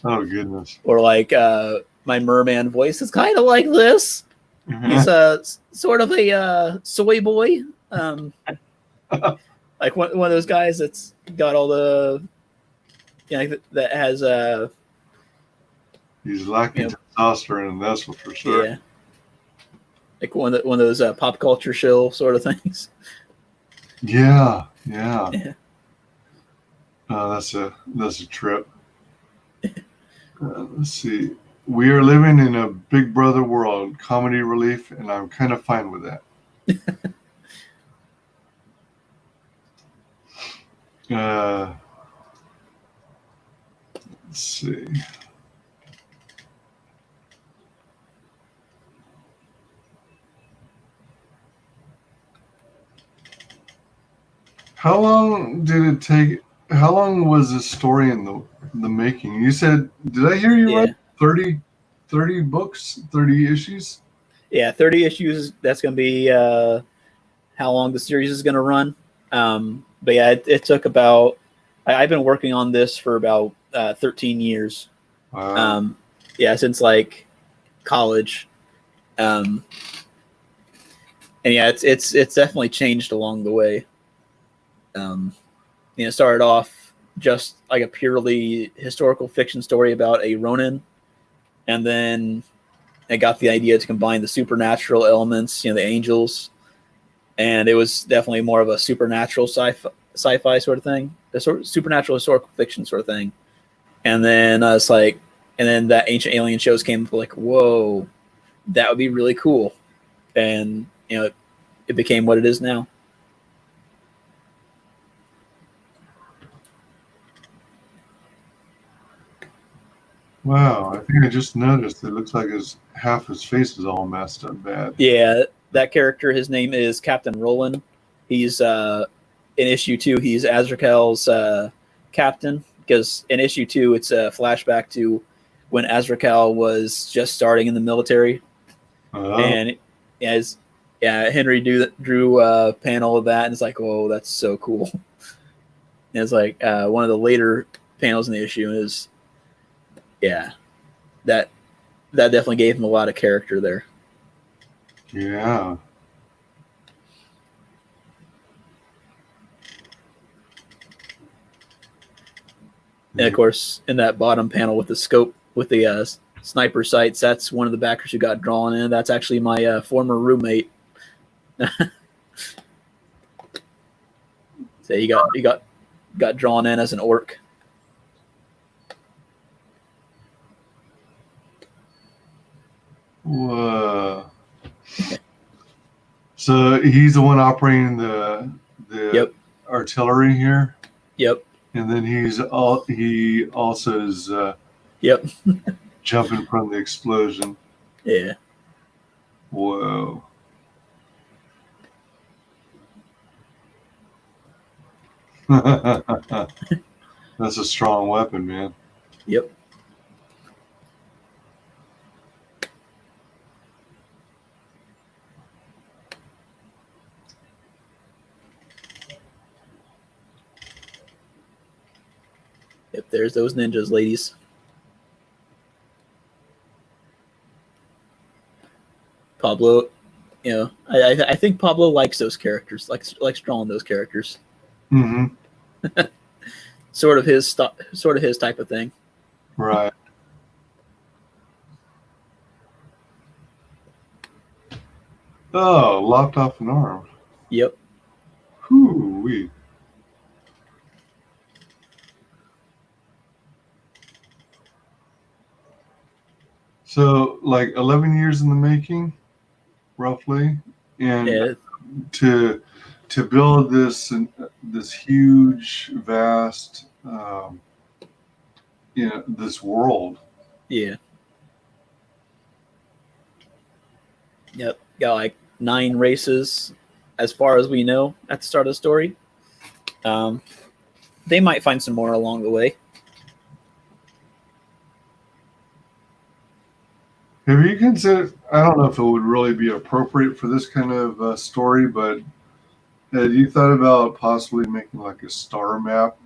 Oh, goodness. Or like my merman voice is kind of like this. Mm-hmm. He's sort of a soy boy. Like one of those guys that's got all the, that has he's lacking testosterone, and that's for sure. Yeah. Like one of those pop culture shill sort of things. Yeah. That's a trip. Let's see. We are living in a Big Brother world, comedy relief, and I'm kind of fine with that. Let's see. How long did it take? How long was this story in the making? You said, did I hear you right? 30 books, 30 issues? Yeah, 30 issues. That's going to be how long the series is going to run. But yeah, it took about, I've been working on this for about 13 years. Wow. Since like college. And yeah, it's definitely changed along the way. It started off just like a purely historical fiction story about a Ronin, and then I got the idea to combine the supernatural elements, the angels, and it was definitely more of a supernatural sci-fi sort of thing, a sort of supernatural historical fiction sort of thing. And then it's like, and then that Ancient Alien shows came up, like, whoa, that would be really cool, and it became what it is now. Wow, I think I just noticed it looks like half his face is all messed up bad. Yeah, that character, his name is Captain Roland. He's in issue 2, he's Azrakal's captain, because in issue 2 it's a flashback to when Azrakal was just starting in the military. And Henry drew a panel of that, and it's like, oh, that's so cool. And it's like one of the later panels in the issue is, that definitely gave him a lot of character there. Yeah. And of course, in that bottom panel with the scope, with the sniper sights. That's one of the backers who got drawn in. That's actually my former roommate. So he got drawn in as an orc. Whoa. So he's the one operating the Yep. artillery here, Yep. and then he also is Yep. jumping from the explosion. Yeah. Whoa. That's a strong weapon, man. Yep. Yep. There's those ninjas, ladies. Pablo, you know, I think Pablo likes those characters, likes drawing those characters. Mm-hmm. Sort of his type of thing. Right. Oh, lopped off an arm. Yep. Whoo-wee. So, like 11 years in the making, roughly, and Yeah. to build this huge, vast, this world. Yeah. Yep. Got like 9 races, as far as we know, at the start of the story. They might find some more along the way. Have you considered? I don't know if it would really be appropriate for this kind of story, but had you thought about possibly making like a star map,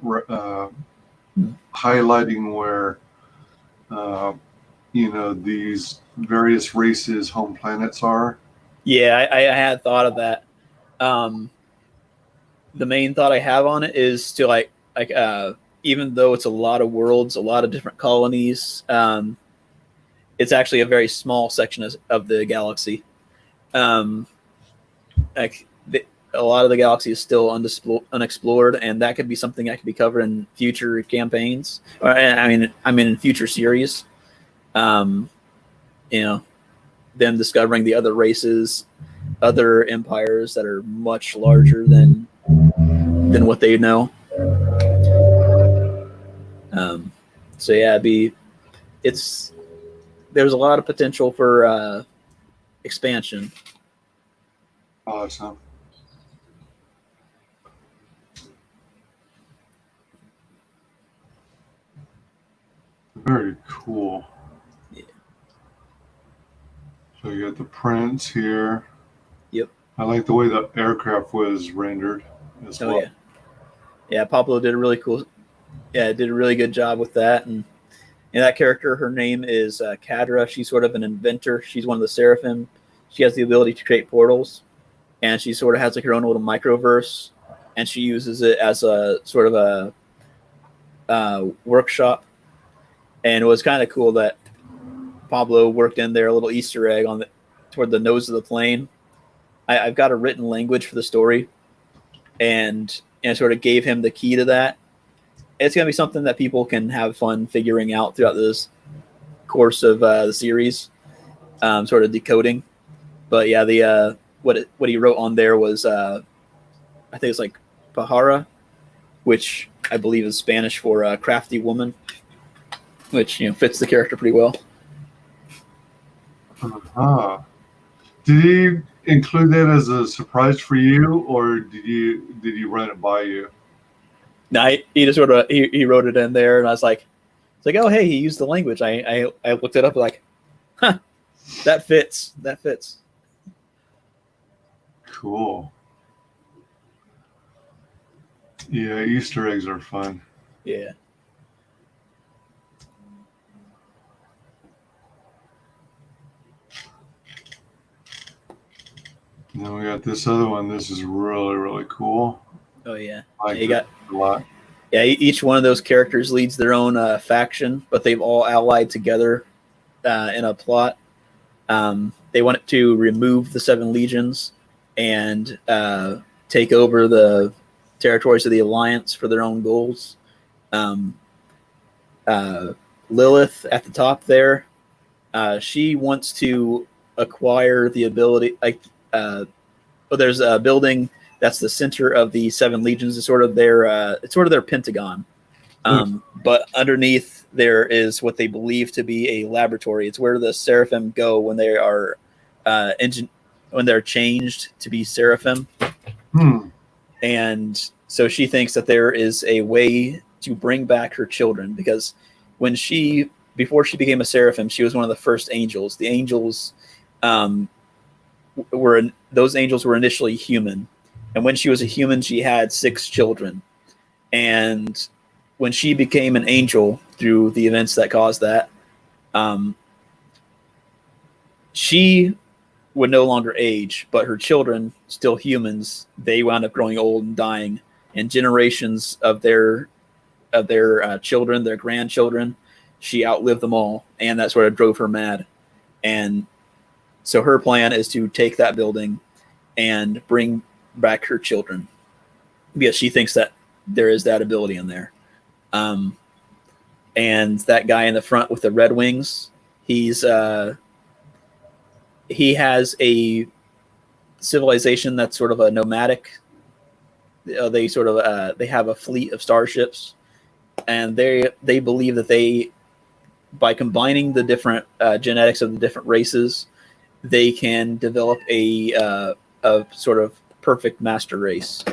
highlighting where, these various races' home planets are? Yeah, I had thought of that. The main thought I have on it is to like even though it's a lot of worlds, a lot of different colonies, it's actually a very small section of the galaxy. A lot of the galaxy is still unexplored, and that could be something that could be covered in future campaigns. Or, in future series. Them discovering the other races, other empires that are much larger than what they know. So yeah, there's a lot of potential for expansion. Awesome. Very cool. Yeah. So you got the prints here. Yep. I like the way the aircraft was rendered as well. Yeah. Yeah, Pablo did a really good job with that. And that character, her name is Kadra. She's sort of an inventor. She's one of the Seraphim. She has the ability to create portals, and she sort of has like her own little microverse, and she uses it as a sort of a workshop. And it was kind of cool that Pablo worked in there a little Easter egg toward the nose of the plane. I've got a written language for the story, and sort of gave him the key to that. It's going to be something that people can have fun figuring out throughout this course of the series, sort of decoding. But yeah, what he wrote on there was, I think it's like Pajara, which I believe is Spanish for crafty woman, which fits the character pretty well. Uh-huh. Did he include that as a surprise for you, or did he run it by you? No, he just sort of he wrote it in there, and I was like, oh hey, he used the language. I looked it up, like, huh, that fits. Cool. Yeah, Easter eggs are fun. Yeah. And then we got this other one. This is really, really cool. Oh yeah. I like a lot. Yeah, each one of those characters leads their own faction, but they've all allied together in a plot. They wanted to remove the Seven Legions and take over the territories of the Alliance for their own goals. Lilith at the top there, she wants to acquire the ability. There's a building that's the center of the Seven Legions. It's sort of their Pentagon. But underneath there is what they believe to be a laboratory. It's where the Seraphim go when they are when they're changed to be Seraphim. And so she thinks that there is a way to bring back her children, because before she became a Seraphim, she was one of the first angels. The angels those angels were initially human, and when she was a human, she had 6 children. And when she became an angel through the events that caused that, she would no longer age, but her children, still humans, they wound up growing old and dying. And generations of their children, their grandchildren, she outlived them all, and that sort of drove her mad. And so her plan is to take that building and bring back her children, because she thinks that there is that ability in there. And that guy in the front with the red wings, he has a civilization that's sort of a nomadic. They have a fleet of starships, and they believe that by combining the different genetics of the different races, they can develop a sort of perfect master race.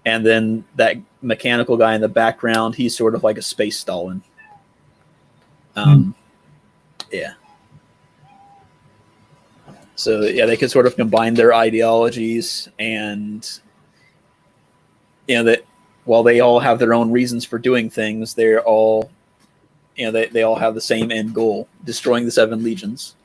And then that mechanical guy in the background, he's sort of like a space Stalin. Yeah. So yeah, they can sort of combine their ideologies, and that while they all have their own reasons for doing things, they're all, they all have the same end goal: destroying the Seven Legions.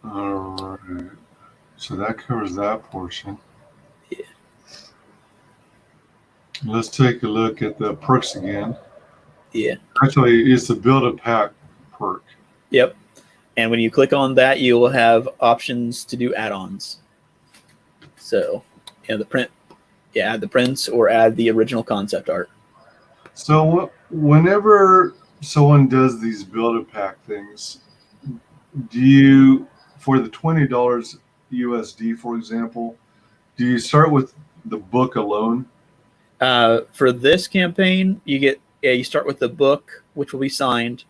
All right. So that covers that portion. Yeah. Let's take a look at the perks again. Yeah. Actually, it's the build a pack perk. Yep. And when you click on that, you will have options to do add-ons. So, the print, add the prints or add the original concept art. So whenever someone does these build a pack things, do you, for the $20 USD, for example, do you start with the book alone? For this campaign, you start with the book, which will be signed,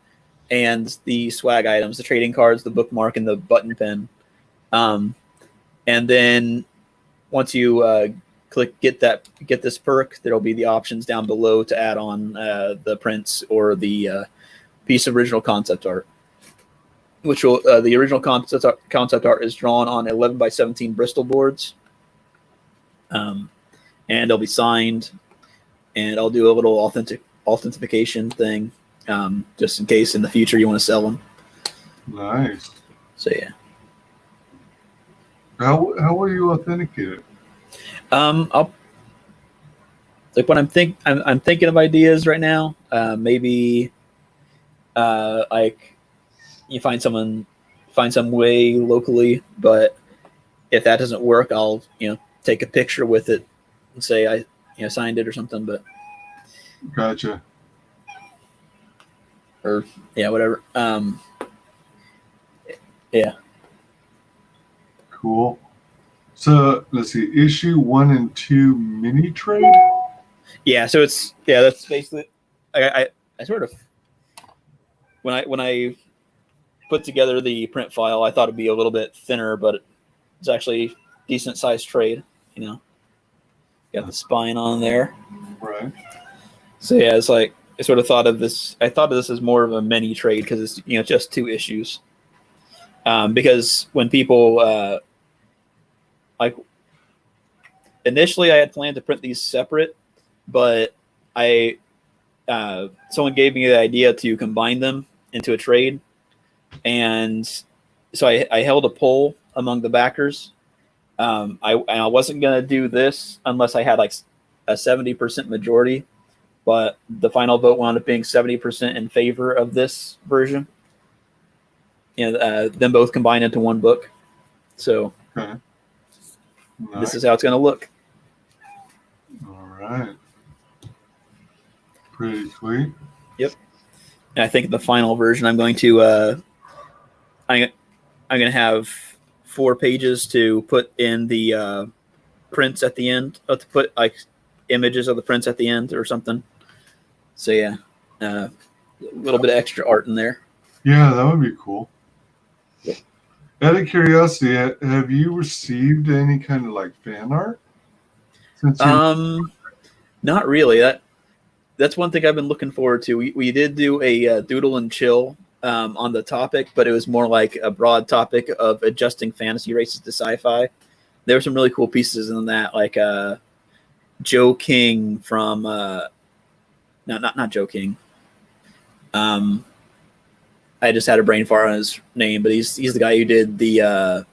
and the swag items, the trading cards, the bookmark, and the button pin. And then once you get this perk, there'll be the options down below to add on the prints or the piece of original concept art, which will the original concept art is drawn on 11 by 17 Bristol boards, and it'll be signed, and I'll do a little authentication thing, just in case in the future you want to sell them. Nice. So yeah. How will you authenticate it? I'll like when I'm thinking of ideas right now. Maybe like you find some way locally, but if that doesn't work, I'll take a picture with it and say I signed it or something. But Gotcha. Or whatever. Yeah. Cool. So let's see, issue 1 and 2 mini trade. Yeah. So that's basically I sort of when I put together the print file, I thought it'd be a little bit thinner, but it's actually decent sized trade. Got the spine on there. Right. So yeah, it's like I sort of thought of this. I thought of this as more of a mini trade because it's just 2 issues. Because when people like initially I had planned to print these separate, but someone gave me the idea to combine them into a trade, and so I held a poll among the backers. I wasn't gonna do this unless I had like a 70% majority, but the final vote wound up being 70% in favor of this version. Them both combined into one book. So Okay. this Nice. is how it's gonna look. All right. Pretty sweet. Yep. And I think the final version, I'm going to I'm gonna have 4 pages to put in the prints at the end, to put like images of the prints at the end or something. So yeah, a little bit of extra art in there. Yeah, that would be cool. Yep. Out of curiosity, have you received any kind of like fan art? Since you Not really. That's one thing I've been looking forward to. We did do a doodle and chill on the topic, but it was more like a broad topic of adjusting fantasy races to sci-fi. There were some really cool pieces in that, like Joe King from not Joe King. I just had a brain fart on his name, but he's the guy who did the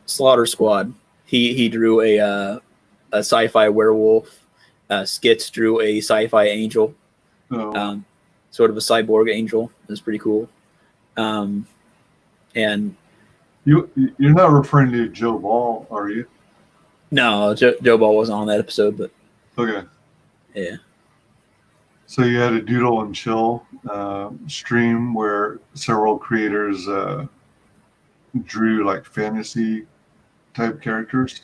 Slaughter Squad. He drew a sci-fi werewolf. Skits drew a sci-fi angel, sort of a cyborg angel. It was pretty cool. And you're not referring to Joe Ball, are you? no, Joe Ball wasn't on that episode, but Okay. yeah. So you had a doodle and chill stream where several creators drew like fantasy type characters.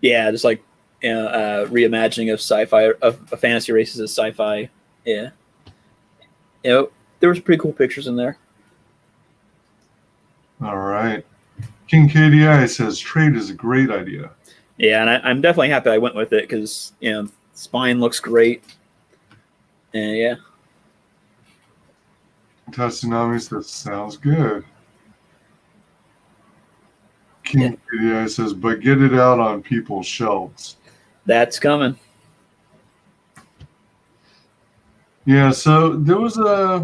Yeah, just like reimagining of sci-fi of fantasy races as sci-fi. Yeah, there was pretty cool pictures in there. All right. King KDI says trade is a great idea. Yeah, and I'm definitely happy I went with it because spine looks great. And yeah, Tatsunami says sounds good. King KDI says, but get it out on people's shelves. that's coming. Yeah, so there's well,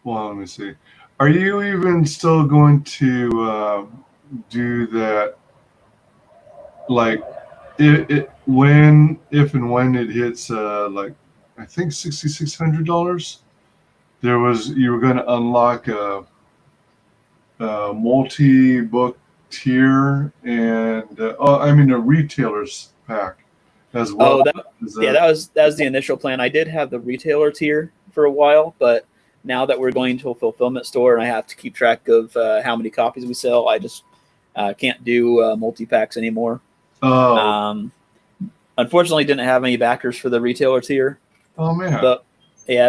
let me see. Are you even still going to do that? Like, if and when it hits, like, I think $6,600, you were going to unlock a multi-book tier and a retailer's pack as well. Oh, that was the initial plan. I did have the retailer tier for a while, but now that we're going to a fulfillment store and I have to keep track of how many copies we sell, I just can't do multi-packs anymore. Unfortunately, didn't have any backers for the retailer tier. Oh man! But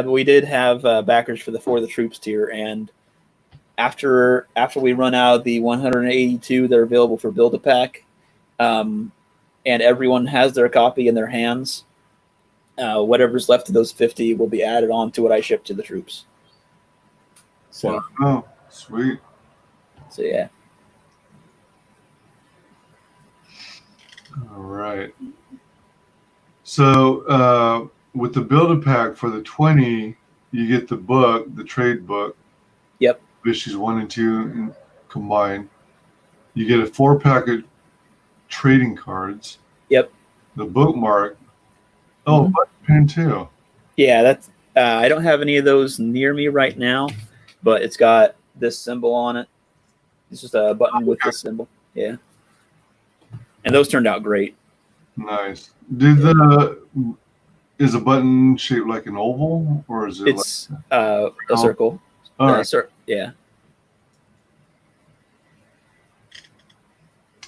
we did have backers for the Troops tier, and after we run out of the 182 that are available for Build-A-Pack, and everyone has their copy in their hands, whatever's left of those 50 will be added on to what I ship to the troops. So, oh, sweet. So yeah. All right. So with the Build-A-Pack for the 20, you get the book, the trade book. Yep. Issues 1 and 2 combined. You get a 4-pack of trading cards. Yep. The bookmark. Oh, button pin too. Yeah, that's. I don't have any of those near me right now, but it's got this symbol on it. It's just a button with this symbol. Yeah. And those turned out great. Nice. Is a button shaped like an oval, or is it? It's a circle. All right. Yeah.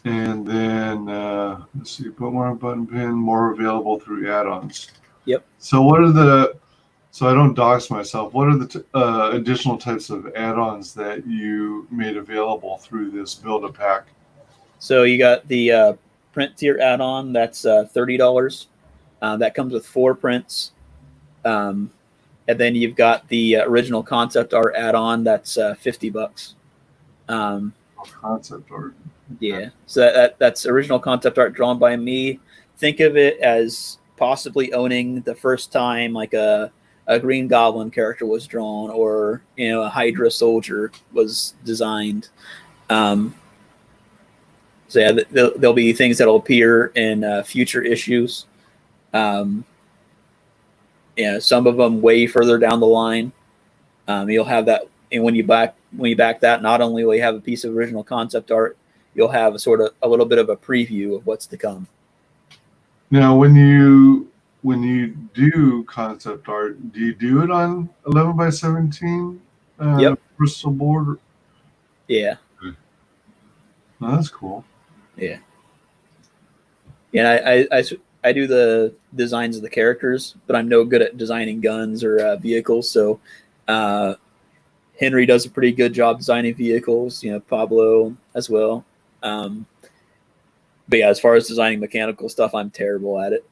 And then let's see, bookmark, button pin, more available through add-ons. Yep. So so I don't dox myself, what are the additional types of add-ons that you made available through this Build-A-Pack? So you got the print tier add-on, that's $30. That comes with 4 prints. And then you've got the original concept art add-on, that's $50. Concept art. Yeah. So that's original concept art drawn by me. Think of it as possibly owning the first time like a Green Goblin character was drawn, or a Hydra soldier was designed. So yeah, there'll be things that'll appear in future issues. Some of them way further down the line. You'll have that, and when you back that, not only will you have a piece of original concept art, you'll have a little bit of a preview of what's to come. Now, when you do concept art, do you do it on 11x17 Yep. crystal board? Yeah. Oh, that's cool. Yeah. Yeah, I do the designs of the characters, but I'm no good at designing guns or vehicles. So Henry does a pretty good job designing vehicles. Pablo as well. But yeah, as far as designing mechanical stuff, I'm terrible at it.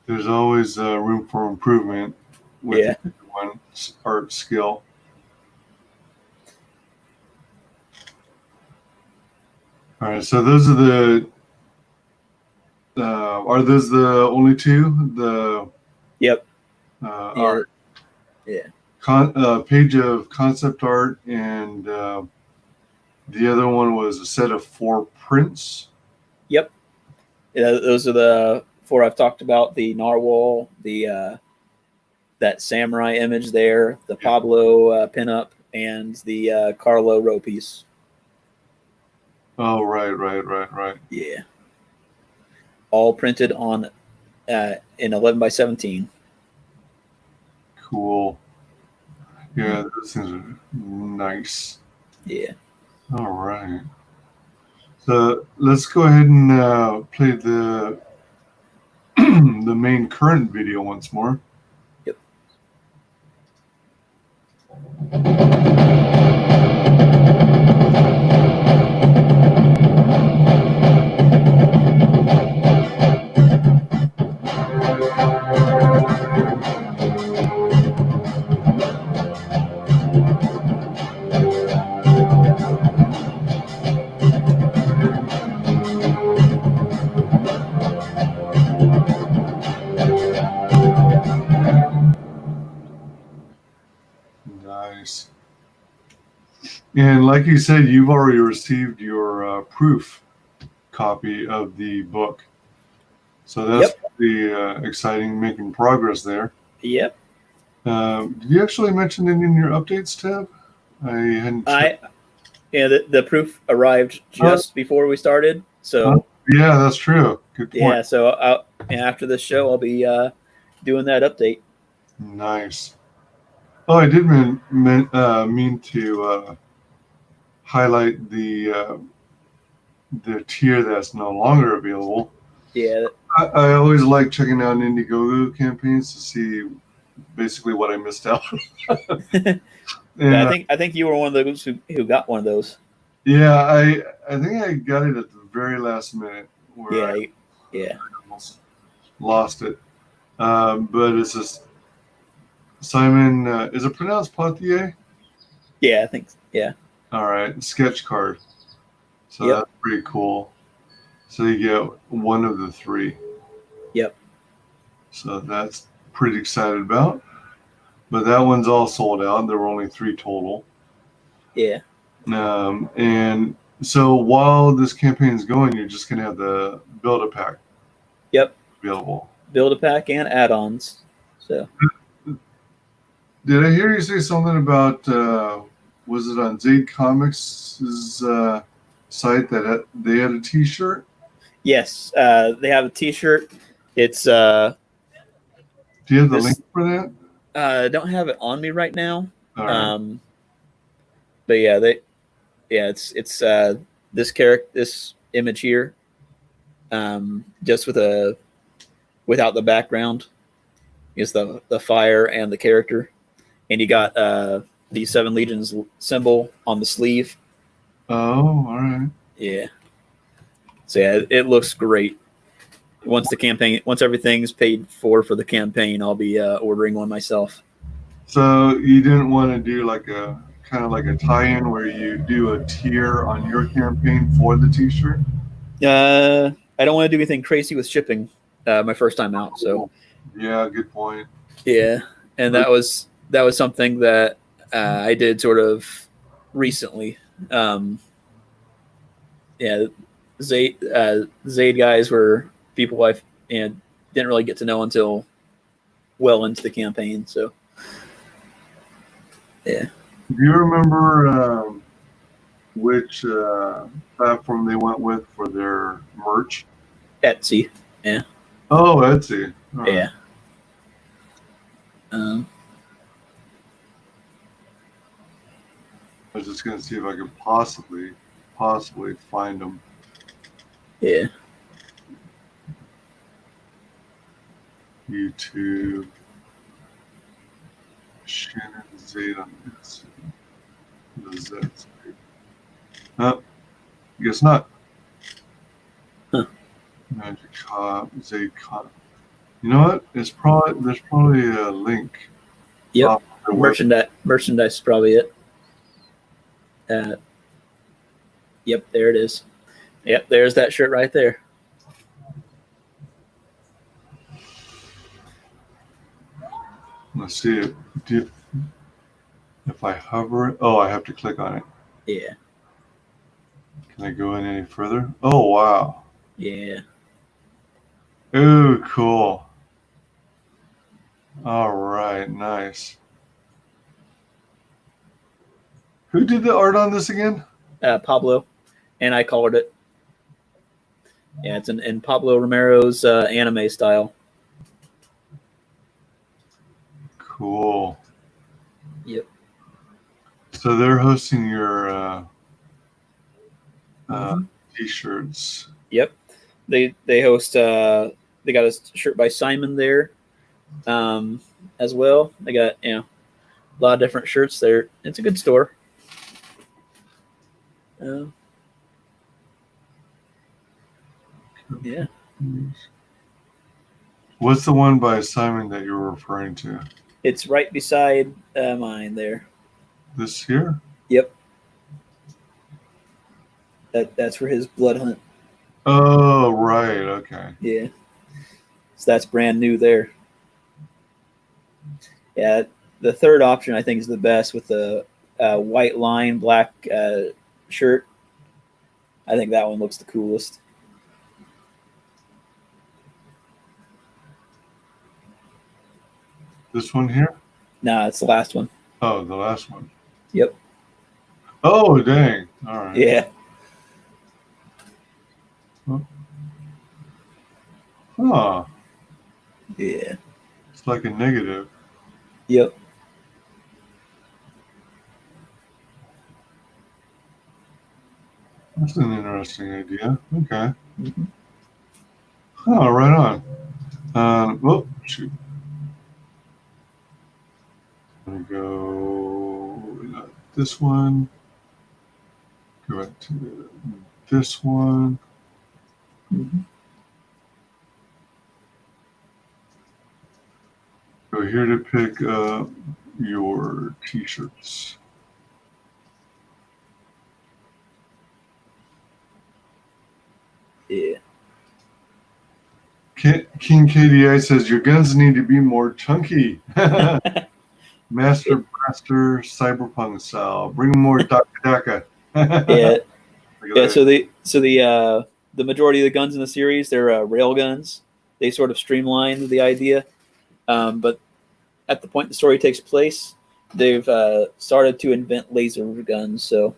There's always room for improvement with one's art skill. All right, so those are are those the only two? Yep. Art. Yeah. Page of concept art, and the other one was a set of 4 prints. Yep. Yeah, those are the 4 I've talked about: the narwhal, the that samurai image there, the Pablo pinup, and the Carlo row piece. Oh, right. Yeah. All printed on in 11x17. Cool. Yeah, those things are nice. Yeah. All right. So let's go ahead and play the the main current video once more. Yep. Nice. And like you said, you've already received your proof copy of the book. So that's pretty exciting, making progress there. Yep. Did you actually mention it in your updates tab? I hadn't. The proof arrived just before we started. So yeah, that's true. Good point. Yeah. So after this show, I'll be doing that update. Nice. Oh, I did mean to highlight the tier that's no longer available. Yeah. I always like checking out Indiegogo campaigns to see basically what I missed out. And I think you were one of those who got one of those. Yeah, I think I got it at the very last minute. Where I almost lost it. But it's just Simon. Is it pronounced Poitier? Yeah, I think. Yeah. All right, sketch card. So Yep. that's pretty cool. So you get one of the 3. Yep. So that's pretty excited about. But that one's all sold out. There were only 3 total. Yeah. And so while this campaign is going, you're just gonna have the Build-A-Pack. Yep. Available. Build-A-Pack and add-ons. So. Did I hear you say something about? Was it on Zade Comics' site that they had a T-shirt? Yes, they have a T-shirt. It's. Do you have the link for that? I don't have it on me right now. All right. But it's this image here, just without the background, is the fire and the character, and you got the 7 Legions symbol on the sleeve. Oh, all right. Yeah. So yeah, it looks great. Once everything's paid for the campaign, I'll be ordering one myself. So you didn't want to do like a kind of like a tie-in where you do a tier on your campaign for the T-shirt? I don't want to do anything crazy with shipping. My first time out, so Yeah, good point. yeah, and that was something that I did sort of recently. Yeah, Zaid guys were people I didn't really get to know until well into the campaign. So yeah. Do you remember which platform they went with for their merch? Etsy. Yeah. Oh, Etsy. All right. Yeah. I was just gonna see if I could possibly find them. Yeah. YouTube. Shannon Zaid on Etsy. What is that? Guess not. Huh. Magic Cop, Zaid Cop. You know what? There's probably a link. Yep. off their website. Merchandise is probably it. Yep, there it is. Yep, there's that shirt right there. Let's see it. If I hover it, oh, I have to click on it. Yeah. Can I go in any further? Oh, wow. Yeah. Ooh, cool. All right, nice. Who did the art on this again? Pablo, and I colored it. Yeah, it's in Pablo Romero's anime style. Cool. Yep. So they're hosting your Mhm. t-shirts. Yep. They host. They got a shirt by Simon there, as well. They got a lot of different shirts there. It's a good store. Yeah. What's the one by Simon that you're referring to? It's right beside mine there. This here? Yep. That's for his blood hunt. Oh, right. Okay. Yeah. So that's brand new there. Yeah. The third option I think is the best with the white line black shirt. I think that one looks the coolest. This one here? Nah, it's the last one. Oh, the last one. Yep. Oh, dang. All right. Yeah. Oh, Yeah. it's like a negative. Yep. That's an interesting idea. Okay. Mm-hmm. Oh, right on. Oh, shoot. I'm gonna go this one. Go back to this one. Mm-hmm. Go here to pick up your t-shirts. Yeah. King KDI says your guns need to be more chunky. Master Blaster Cyberpunk style. Bring more Daka. Yeah. Yeah. So the majority of the guns in the series, they're rail guns. They sort of streamlined the idea, but at the point the story takes place, they've started to invent laser guns. So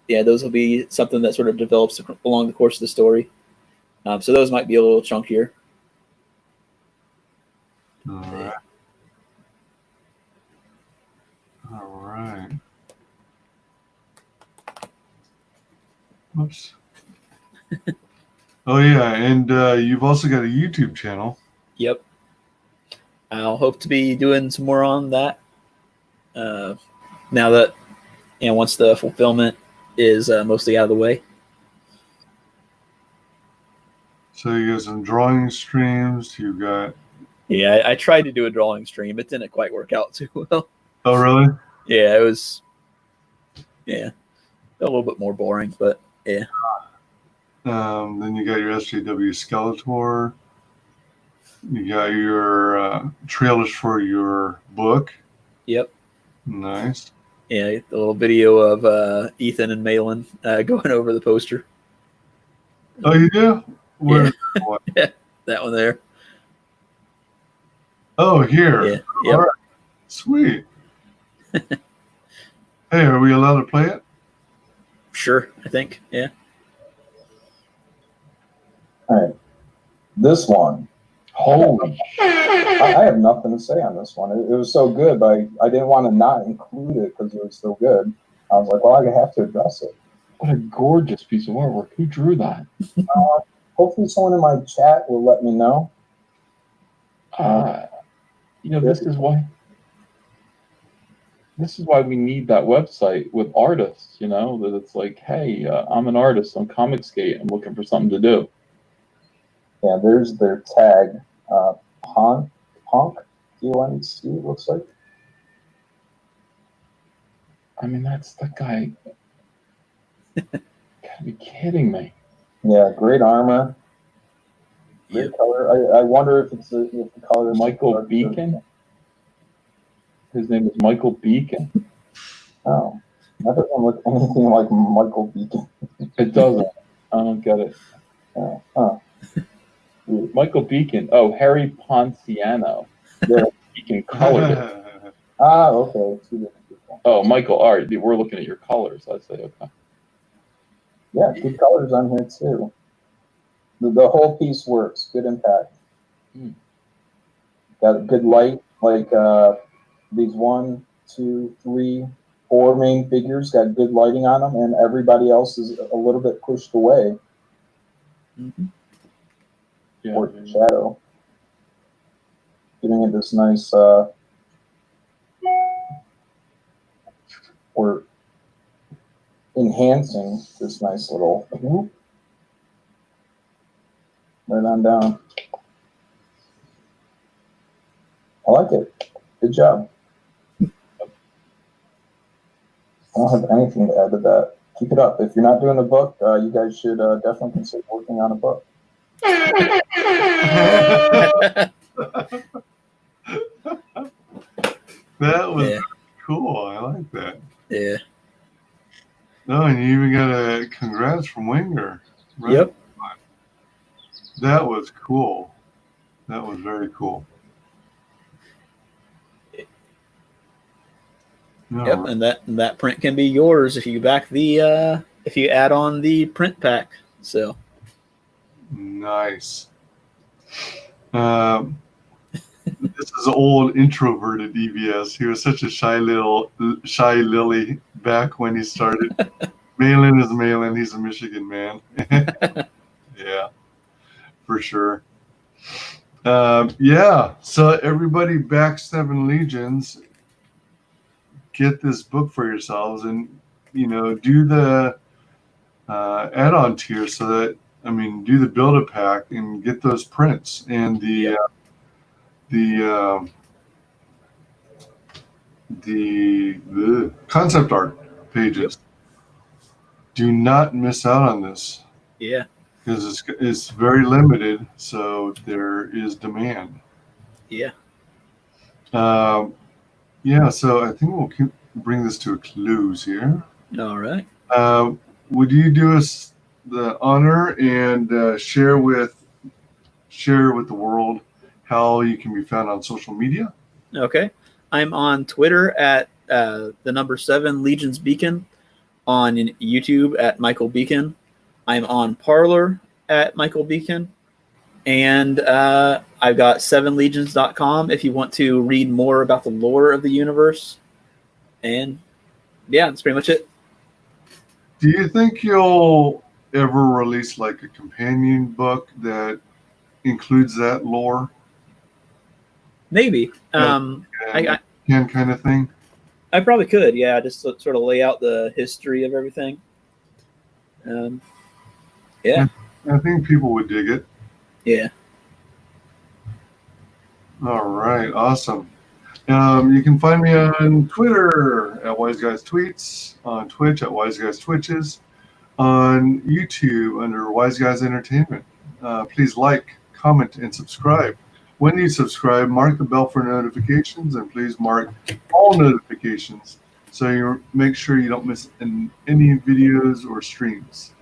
yeah, those will be something that sort of develops along the course of the story. So those might be a little chunkier. All right. All right. Whoops. Oh yeah, and you've also got a YouTube channel. Yep. I'll hope to be doing some more on that. Now that once the fulfillment is mostly out of the way. So you got some drawing streams. You got. Yeah, I tried to do a drawing stream. It didn't quite work out too well. Oh really? Yeah, it was. Yeah, a little bit more boring, but yeah. Then you got your SJW Skeletor. You got your trailers for your book. Yep. Nice. Yeah, the little video of Ethan and Malin going over the poster. Oh, you do? Where Yeah. is that one? That one there. Oh, here. Yeah. All Yep. right. Sweet. Hey, are we allowed to play it? Sure, I think. Yeah. All right. This one. Holy I have nothing to say on this one. It was so good, but I didn't want to not include it because it was so good. I was like, well, I have to address it. what a gorgeous piece of artwork. Who drew that? Hopefully someone in my chat will let me know. This is why we need that website with artists, that it's like, hey, I'm an artist on ComicsGate. I'm looking for something to do. Yeah, there's their tag. Punk, D-O-N-C, looks like. I mean, that's the guy. Gotta be kidding me. Yeah, great armor. Great Yep. color. I wonder if it's if the color is Michael Beacon? His name is Michael Beacon. Oh, that doesn't look anything like Michael Beacon. It doesn't. I don't get it. Michael Beacon. Oh, Harry Ponciano. Yeah. Beacon colored it. Okay. Two different people. Oh, Michael. All right, we're looking at your colors. I say, okay. Yeah, good colors on here too. The whole piece works. Good impact. Got good light. Like these 1, 2, 3, 4 main figures got good lighting on them, and everybody else is a little bit pushed away. Mm-hmm. Yeah. Or shadow, giving it this nice or enhancing this nice little whoop. Right on down. I like it. Good job. I don't have anything to add to that. Keep it up. If you're not doing a book, you guys should definitely consider working on a book. That was cool. I like that. Yeah. No, and you even got a congrats from Winger. Right? Yep. That was cool. That was very cool. Yep, Right. and that print can be yours if you back the if you add on the print pack. So Nice. This is old introverted EVS. He was such a shy lily back when he started. Malin is Malin. He's a Michigan man. Yeah, for sure. Yeah. So everybody back 7 Legions. Get this book for yourselves, and do the add-on tier so that do the build-a-pack and get those prints and the concept art pages. Do not miss out on this. Yeah. Because it's very limited, so there is demand. Yeah. Yeah, so I think we'll bring this to a close here. All right. Would you do us the honor and share with the world how you can be found on social media? Okay. I'm on Twitter at the number 7 Legions Beacon, on YouTube at Michael Beacon. I'm on Parler at Michael Beacon, and I've got 7legions.com if you want to read more about the lore of the universe. And yeah, that's pretty much it. Do you think you'll ever release like a companion book that includes that lore? Maybe. Kind of thing. I probably could. Yeah, just sort of lay out the history of everything. Yeah. I think people would dig it. Yeah. All right. Awesome. You can find me on Twitter at WyzGyz Tweets, on Twitch at WyzGyz Twitches, on YouTube under WyzGyz Entertainment. Please like, comment, and subscribe. When you subscribe, mark the bell for notifications, and please mark all notifications so you make sure you don't miss any videos or streams.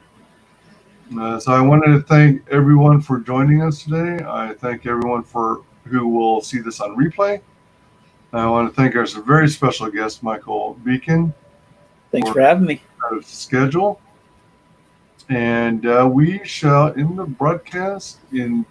So I wanted to thank everyone for joining us today. I thank everyone who will see this on replay. I want to thank our very special guest, Michael Beacon. Thanks for having me. Out of schedule. And we shall end the broadcast in